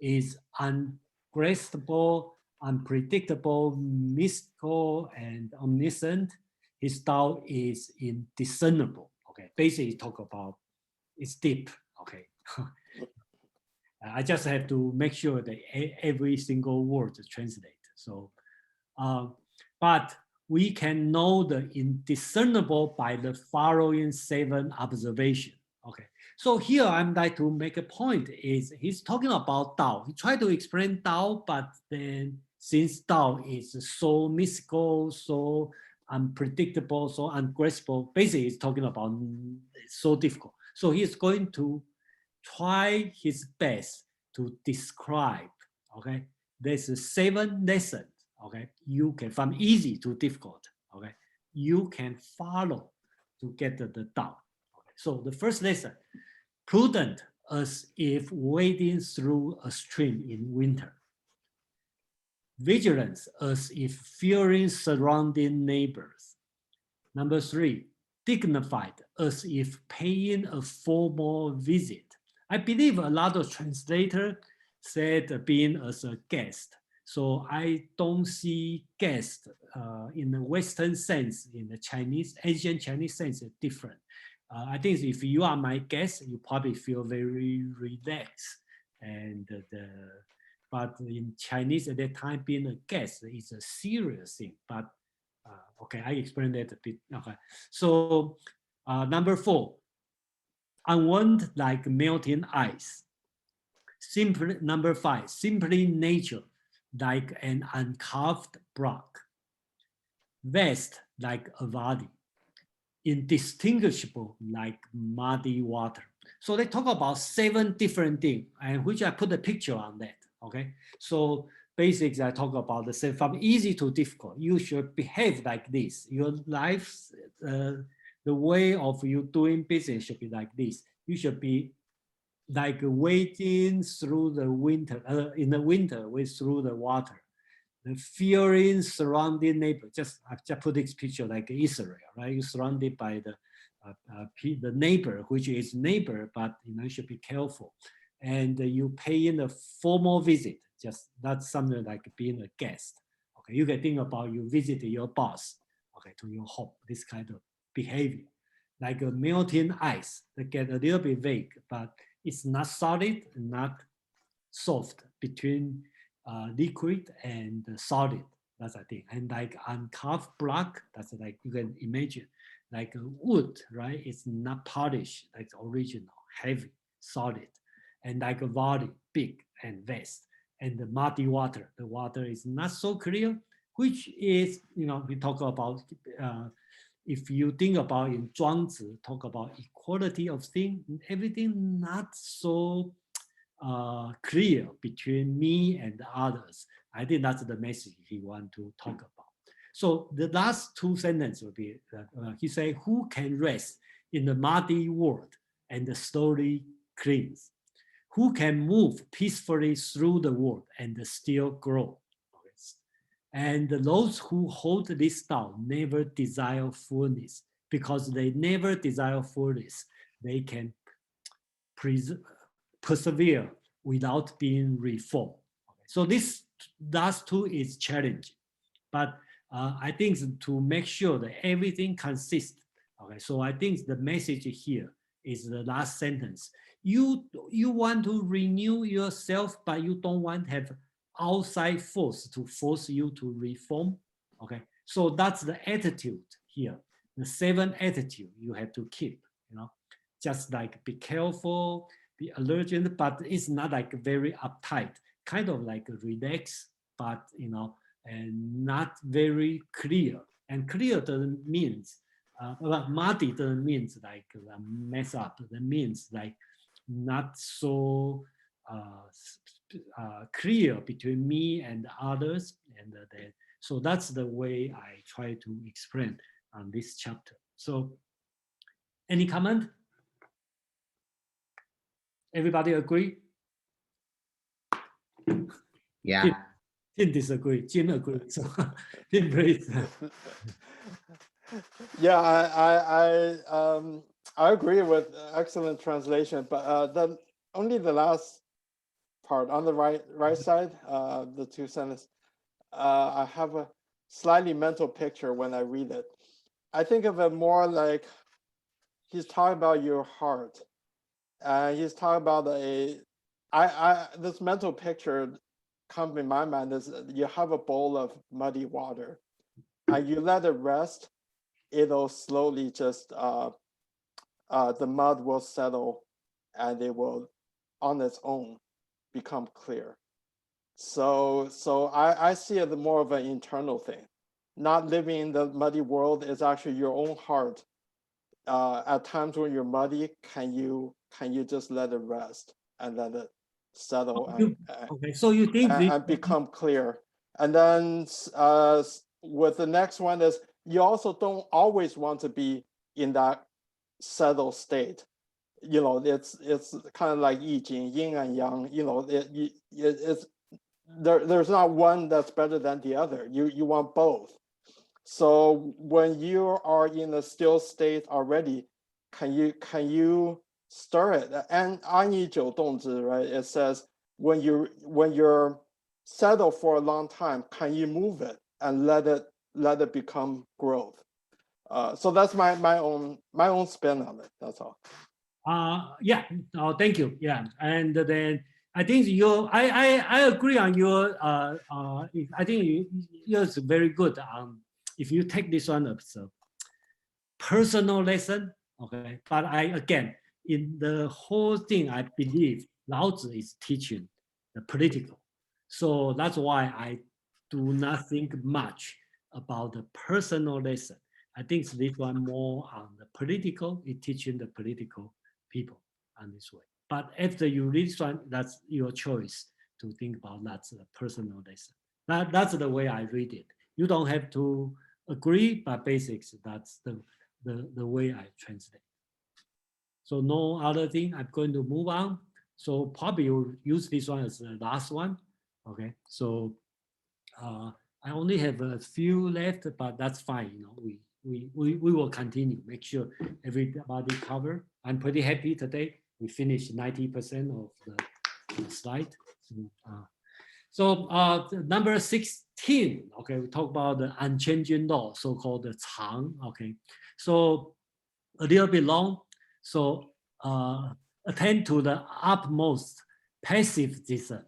A: is ungraspable, unpredictable, mystical, and omniscient. His Tao is indiscernible. Okay, basically talk about it's deep. Okay. I just have to make sure that every single word is translated. So, but we can know the indiscernible by the following 7 observations. Okay, so here I'm like to make a point is he's talking about Tao. He tried to explain Tao, but then since Tao is so mystical, so unpredictable, so ungraspable, basically he's talking about so difficult. So he's going to try his best to describe, okay, there's 7 lessons, okay, you can, from easy to difficult, okay, you can follow to get the Tao. Okay. So the first lesson, prudent as if wading through a stream in winter. Vigilance as if fearing surrounding neighbors. Number 3, dignified as if paying a formal visit. I believe a lot of translators said being as a guest. So I don't see guest in the Western sense, in the Chinese, ancient Chinese sense, different. I think if you are my guest, you probably feel very relaxed. And but in Chinese at that time, being a guest is a serious thing. But okay, I explained that a bit. Okay, so number 4, unwound like melting ice. Simply, number 5, simply nature like an uncarved block. Vast like a body. Indistinguishable like muddy water. So they talk about 7 different things, and which I put a picture on that. Okay, so basically I talk about the same from easy to difficult. You should behave like this. Your life, the way of you doing business should be like this. You should be like wading through the winter, in the winter, through the water. The fearing surrounding neighbor. I just put this picture like Israel, right? You're surrounded by the neighbor, which is neighbor, but you should be careful. And you pay in a formal visit. Just that's something like being a guest. Okay, you can think about you visit your boss, okay, to your home. This kind of behavior, like a melting ice, that get a little bit vague, but it's not solid, not soft between liquid and solid. That's I think. And like uncarved block, that's like you can imagine, like wood, right? It's not polished, like the original, heavy, solid, and like a body, big and vast. And the muddy water, the water is not so clear, which is, we talk about. If you think about in Zhuangzi, talk about equality of things, everything not so clear between me and the others. I think that's the message he want to talk about. So the last 2 sentences will be, he say, who can rest in the muddy world and slowly cleanse? Who can move peacefully through the world and still grow? And those who hold this Tao never desire fullness, because they never desire fullness. They can persevere without being reformed. Okay. So this last 2 is challenging, but I think to make sure that everything consists. Okay, so I think the message here is the last sentence. You want to renew yourself, but you don't want to have outside force to force you to reform. Okay, so that's the attitude here. The 7 attitude you have to keep. Just like be careful, be alert, but it's not like very uptight, kind of like relaxed, but and not very clear. And clear doesn't mean, muddy doesn't mean like mess up. That means like not so clear between me and others, and so that's the way I try to explain on this chapter. So, any comment? Everybody agree?
E: Yeah.
A: Jim disagree. Jim agree. So, Jim, please.
F: Yeah, I agree with excellent translation, but only the last part on the right side, the 2 sentences, I have a slightly mental picture when I read it. I think of it more like he's talking about your heart, and he's talking about this mental picture comes in my mind is you have a bowl of muddy water, and you let it rest. It'll slowly just the mud will settle, and it will on its own become clear. So I see it more of an internal thing. Not living in the muddy world is actually your own heart. At times when you're muddy, can you just let it rest and let it settle
A: okay, so you think
F: and become clear? And then with the next one is you also don't always want to be in that settled state. It's kind of like I Ching, yin and yang. It's there's not one that's better than the other. You want both. So when you are in a still state already, can you stir it. And I need 久动之, right? It says when you're settled for a long time, can you move it and let it become growth? So that's my own spin on it. That's all.
A: Yeah. Thank you. Yeah. And then I think I agree on your. I think yours is very good. If you take this one as a personal lesson, okay. But again, in the whole thing, I believe Lao-Tzu is teaching the political. So that's why I do not think much about the personal lesson. I think this one more on the political, it teaching the political people on this way. But after you read this one, that's your choice to think about that's a personal lesson. That's the way I read it. You don't have to agree, but basics, that's the way I translate. So no other thing, I'm going to move on. So probably you'll use this one as the last one. Okay, so I only have a few left, but that's fine. You know, we will continue, make sure everybody cover. I'm pretty happy today. We finished 90% of the slide. So number 16, okay, we talk about the unchanging law, so-called the Chang, okay. So a little bit long, so attend to the utmost pacifism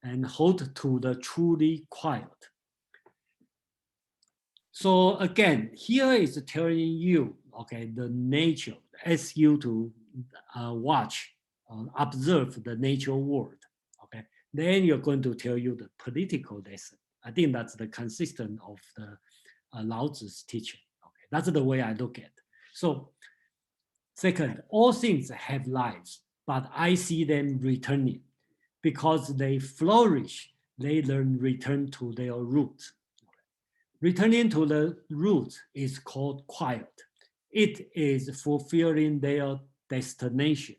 A: and hold to the truly quiet. So again, here is telling you, okay, the nature, asks you to watch, observe the nature world, okay. Then you're going to tell you the political lesson. I think that's the consistent of the Lao-Tzu's teaching. Okay, that's the way I look at it. So second, all things have lives, but I see them returning. Because they flourish, they learn return to their roots. Returning to the roots is called quiet. It is fulfilling their destination.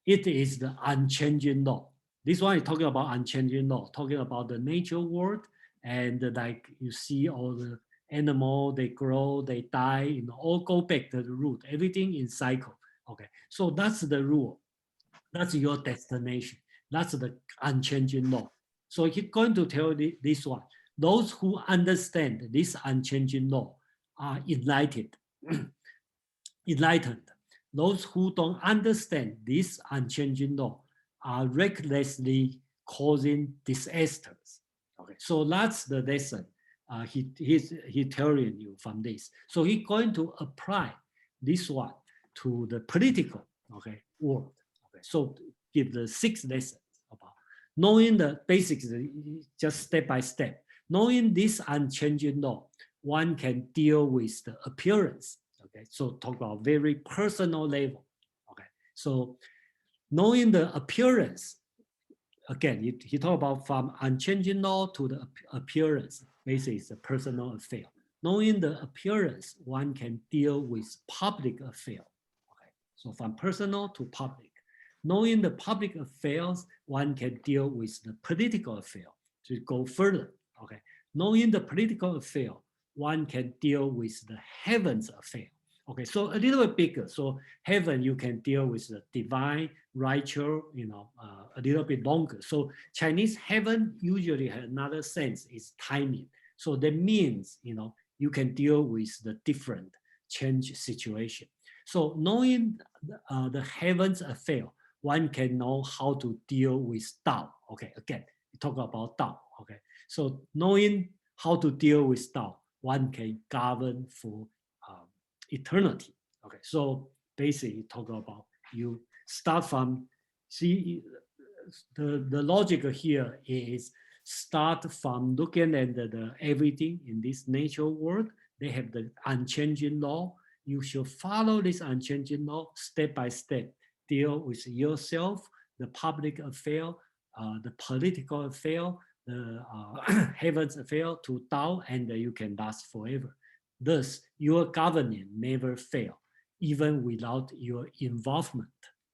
A: It is the unchanging law. This one is talking about unchanging law, talking about the nature world, and like you see all the animal, they grow, they die, you know, all go back to the root, everything in cycle. Okay, so that's the rule. That's your destination. That's the unchanging law. So he's going to tell this one. Those who understand this unchanging law are enlightened. Enlightened. Those who don't understand this unchanging law are recklessly causing disasters. Okay, so that's the lesson he's telling you from this. So he's going to apply this one to the political, okay, world. Okay, so give the 6 lessons about knowing the basics, just step by step. Knowing this unchanging law, one can deal with the appearance. Okay, so talk about very personal level. Okay, so knowing the appearance, again, he talk about from unchanging law to the appearance. Basically, it's a personal affair. Knowing the appearance, one can deal with public affair. Okay, so from personal to public. Knowing the public affairs, one can deal with the political affair to go further. Okay, knowing the political affair, one can deal with the heaven's affair. Okay, so a little bit bigger. So heaven, you can deal with the divine, righteous, you know, a little bit longer. So Chinese heaven usually has another sense, is timing. So that means, you know, you can deal with the different change situation. So knowing the heaven's affair, one can know how to deal with Tao. Okay, again, we talk about Tao. Okay, so knowing how to deal with Tao, one can govern for eternity. Okay, so basically talk about you start from, see, the logic here is start from looking at the everything in this nature world. They have the unchanging law. You should follow this unchanging law step by step. Deal with yourself, the public affair, the political affair, the heaven's affair to Tao, and you can last forever. Thus, your governing never fail, even without your involvement.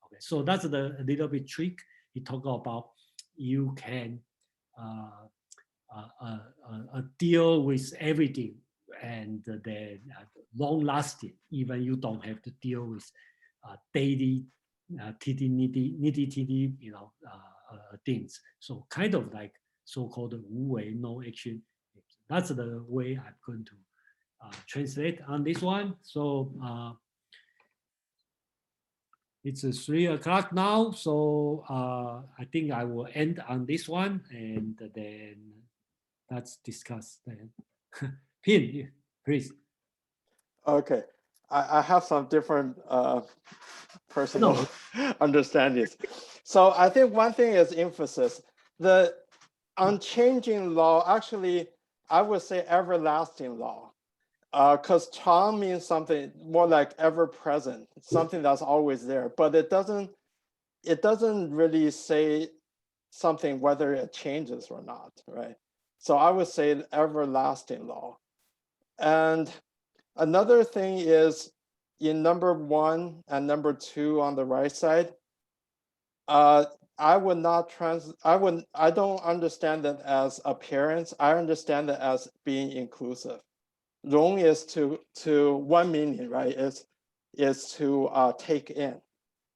A: Okay, so that's the little bit trick. He talk about you can deal with everything and then long lasting, even you don't have to deal with daily nitty, things. So kind of like so-called wu wei, no action. That's the way I'm going to translate on this one. So it's 3 o'clock now. So I think I will end on this one, and then let's discuss then. Pin, please.
F: Okay, I have some different personal understandings. So I think one thing is emphasis. The unchanging law, actually, I would say everlasting law, because Chang means something more like ever present, something that's always there, but it doesn't really say something whether it changes or not, right? So I would say everlasting law. And another thing is in number 1 and number 2 on the right side, I don't understand it as appearance. I understand it as being inclusive. Rong is to one meaning, right? Is to take in.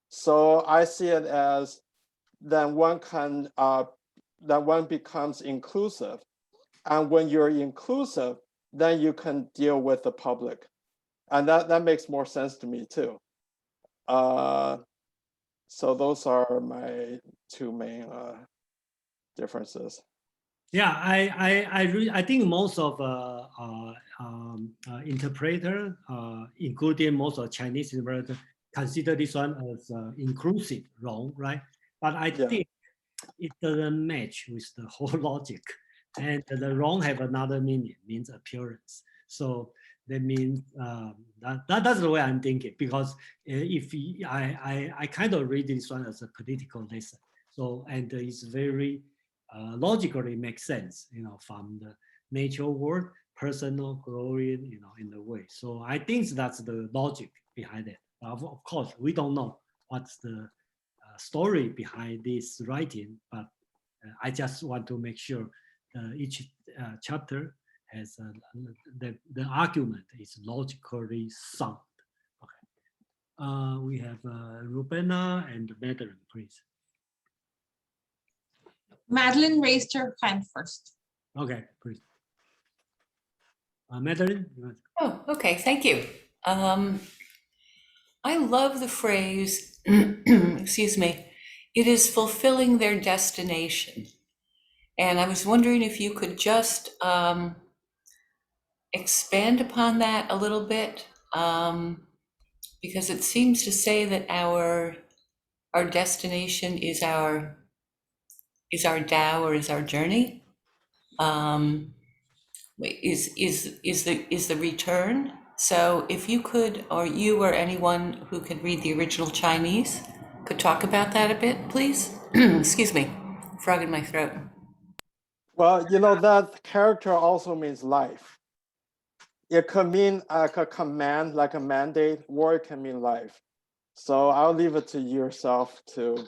F: So I see it as then one becomes inclusive, and when you're inclusive, then you can deal with the public, and that makes more sense to me too. So those are my 2 main differences.
A: Yeah, I think most of interpreter, including most of Chinese interpreter, consider this one as inclusive, wrong, right? But I think it doesn't match with the whole logic, and the wrong have another meaning, means appearance. So that means that's the way I'm thinking, because if I kind of read this one as a political lesson. So, and it's very logically makes sense, from the natural world, personal glory, in a way. So I think that's the logic behind it. Of course, we don't know what's the story behind this writing, but I just want to make sure each chapter has the argument is logically sound. Okay. We have Rubena and Madeline, please.
B: Madeline raised her hand first.
A: Okay, please. Madeline?
G: Oh, okay, thank you. I love the phrase, excuse me, it is fulfilling their destination. And I was wondering if you could just expand upon that a little bit, because it seems to say that our destination is our Tao, or is our journey. Is the return. So if you could, or you or anyone who could read the original Chinese could talk about that a bit, please. Excuse me, frog in my throat.
F: Well, that character also means life. It could mean like a command, like a mandate, or it can mean life. So I'll leave it to yourself to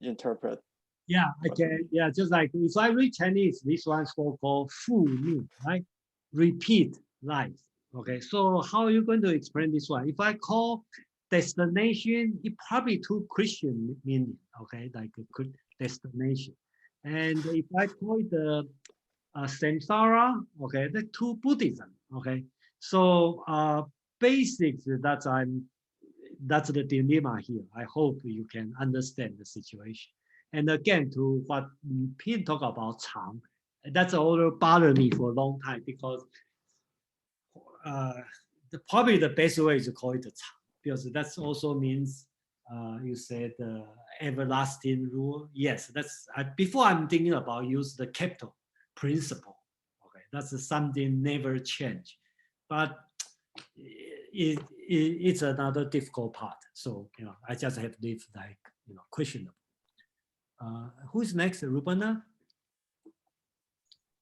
F: interpret.
A: Yeah, okay. Yeah, just like if I read Chinese, this one's called Fu Mi, right? Repeat life. Okay, so how are you going to explain this one? If I call destination, it probably too Christian meaning, okay, like a good destination. And if I call it the samsara, okay, the too Buddhism, okay. So basics, that's the dilemma here. I hope you can understand the situation. And again, to what Pin talked about Chang, that's all bothered me for a long time, because probably the best way is to call it Chang, because that also means you said everlasting rule. Yes, that's before I'm thinking about use the capital principle. Okay, that's something never change, but it's another difficult part. So I just have to leave like questionable. Who's next, Rubana?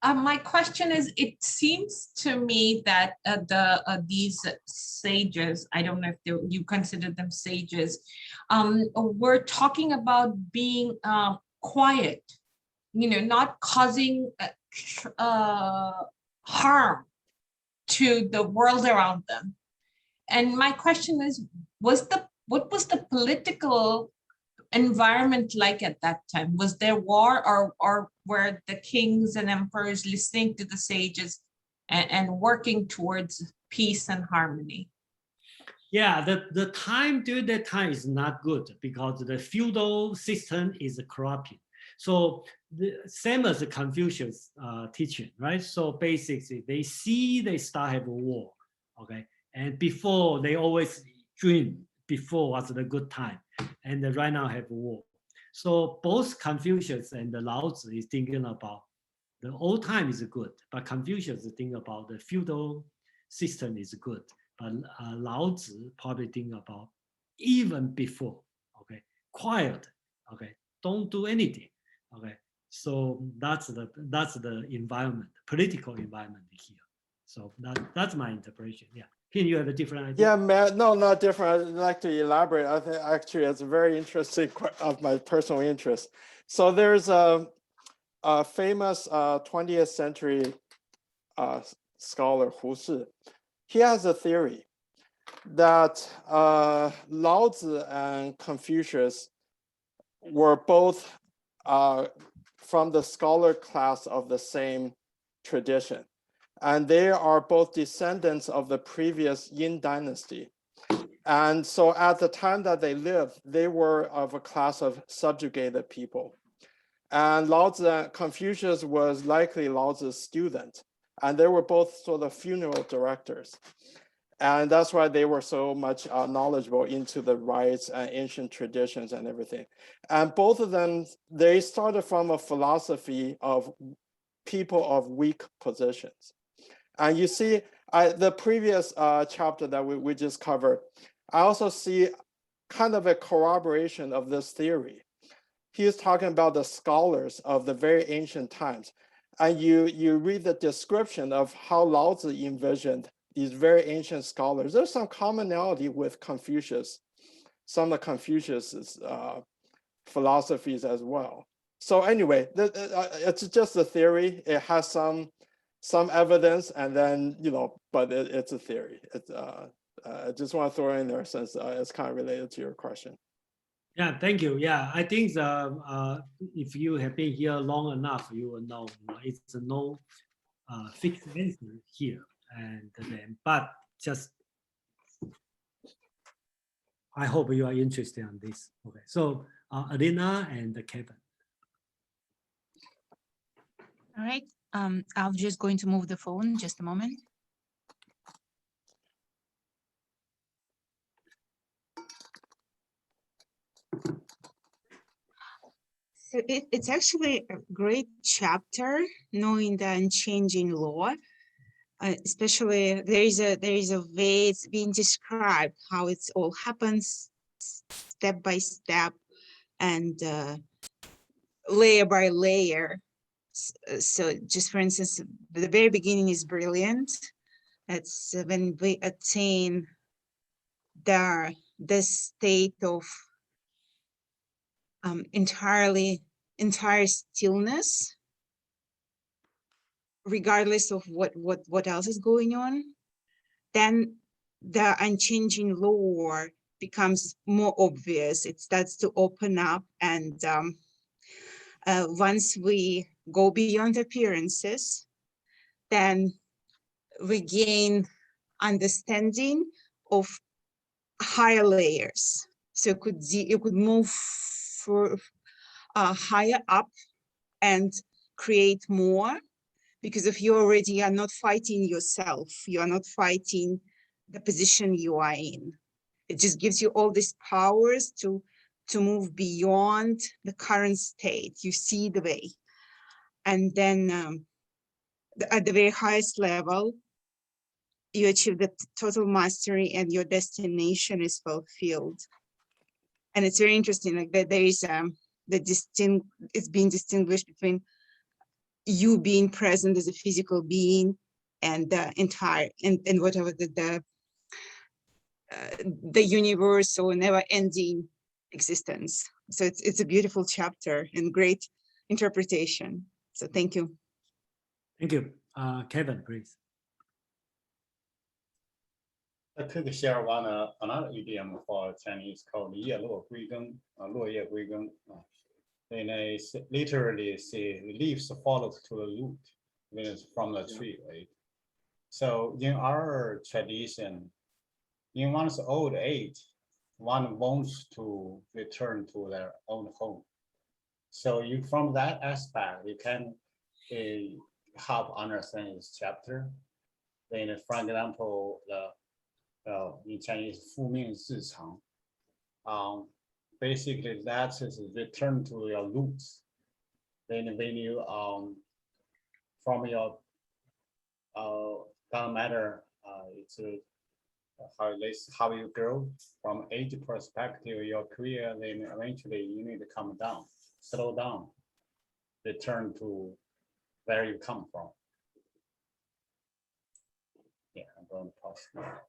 B: My question is, it seems to me that these sages, I don't know if you consider them sages, were talking about being quiet, not causing harm to the world around them. And my question is, was what was the political environment like at that time? Was there war, or were the kings and emperors listening to the sages and working towards peace and harmony?
A: Yeah, the time during that time is not good because the feudal system is corrupting. So the same as the Confucius teaching, right? So basically they start have a war, okay? And before they always dream before was the good time, and right now have a war. So both Confucius and the Lao-Tzu is thinking about the old time is good, but Confucius is thinking about the feudal system is good. But Lao-Tzu probably think about even before, okay, quiet, okay, don't do anything, okay. So that's the environment, political environment here. So that's my interpretation. Yeah, can you have a different idea?
F: Yeah, man, no, not different. I'd like to elaborate. I think actually it's very interesting of my personal interest. So there's a famous 20th century scholar, Hu Si. He has a theory that Lao-Tzu and Confucius were both from the scholar class of the same tradition. And they are both descendants of the previous Yin dynasty. And so at the time that they lived, they were of a class of subjugated people. And Lao-Tzu, Confucius was likely Lao-Tzu's student. And they were both sort of funeral directors. And that's why they were so much knowledgeable into the rites and ancient traditions and everything. And both of them, they started from a philosophy of people of weak positions. And you see, the previous chapter that we just covered, I also see kind of a corroboration of this theory. He is talking about the scholars of the very ancient times. And you read the description of how Lao-Tzu envisioned these very ancient scholars. There's some commonality with Confucius, some of Confucius's philosophies as well. So anyway, it's just a theory. It has some evidence, and then, but it's a theory. I just want to throw it in there since it's kind of related to your question.
A: Yeah, thank you. Yeah, I think if you have been here long enough, you will know, it's no fixed answer here. And then, but just, I hope you are interested in this. Okay, so Alina and Kevin.
O: All right, I'm just going to move the phone, just a moment. So it's actually a great chapter, knowing the Unchanging Law. Especially there is a way it's being described, how it all happens step by step and layer by layer. So just for instance, the very beginning is brilliant. It's when we attain the state of entire stillness, regardless of what else is going on, then the unchanging law becomes more obvious. It starts to open up, and once we go beyond appearances, then we gain understanding of higher layers. So you could move for higher up and create more, because if you already are not fighting yourself, you are not fighting the position you are in. It just gives you all these powers to move beyond the current state. You see the way. And then at the very highest level, you achieve the total mastery and your destination is fulfilled. And it's very interesting, like that there is it's being distinguished between you being present as a physical being and the entire and whatever the universe or never-ending existence. So it's a beautiful chapter and great interpretation. So thank you.
A: Thank you. Kevin, please.
K: I could share another idiom for Chinese called 叶落归根, 落叶归根. Then I literally say leaves follows to the root, means from the tree, right? So in our tradition, in one's old age, one wants to return to their own home. So you, from that aspect, you can help understand this chapter. Then, for example, in Chinese, 复命日常. Basically, that is return to your roots. Then when you from your doesn't matter, it's how you grow from age perspective, your career, then eventually you need to come down, slow down, return to where you come from. Yeah, I'm going to pause now.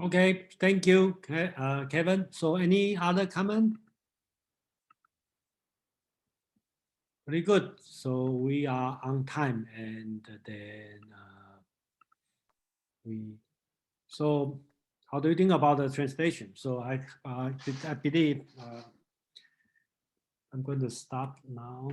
A: Okay, thank you, Kevin. So any other comment? Very good. So we are on time, and then so how do you think about the translation? So I believe I'm going to stop now.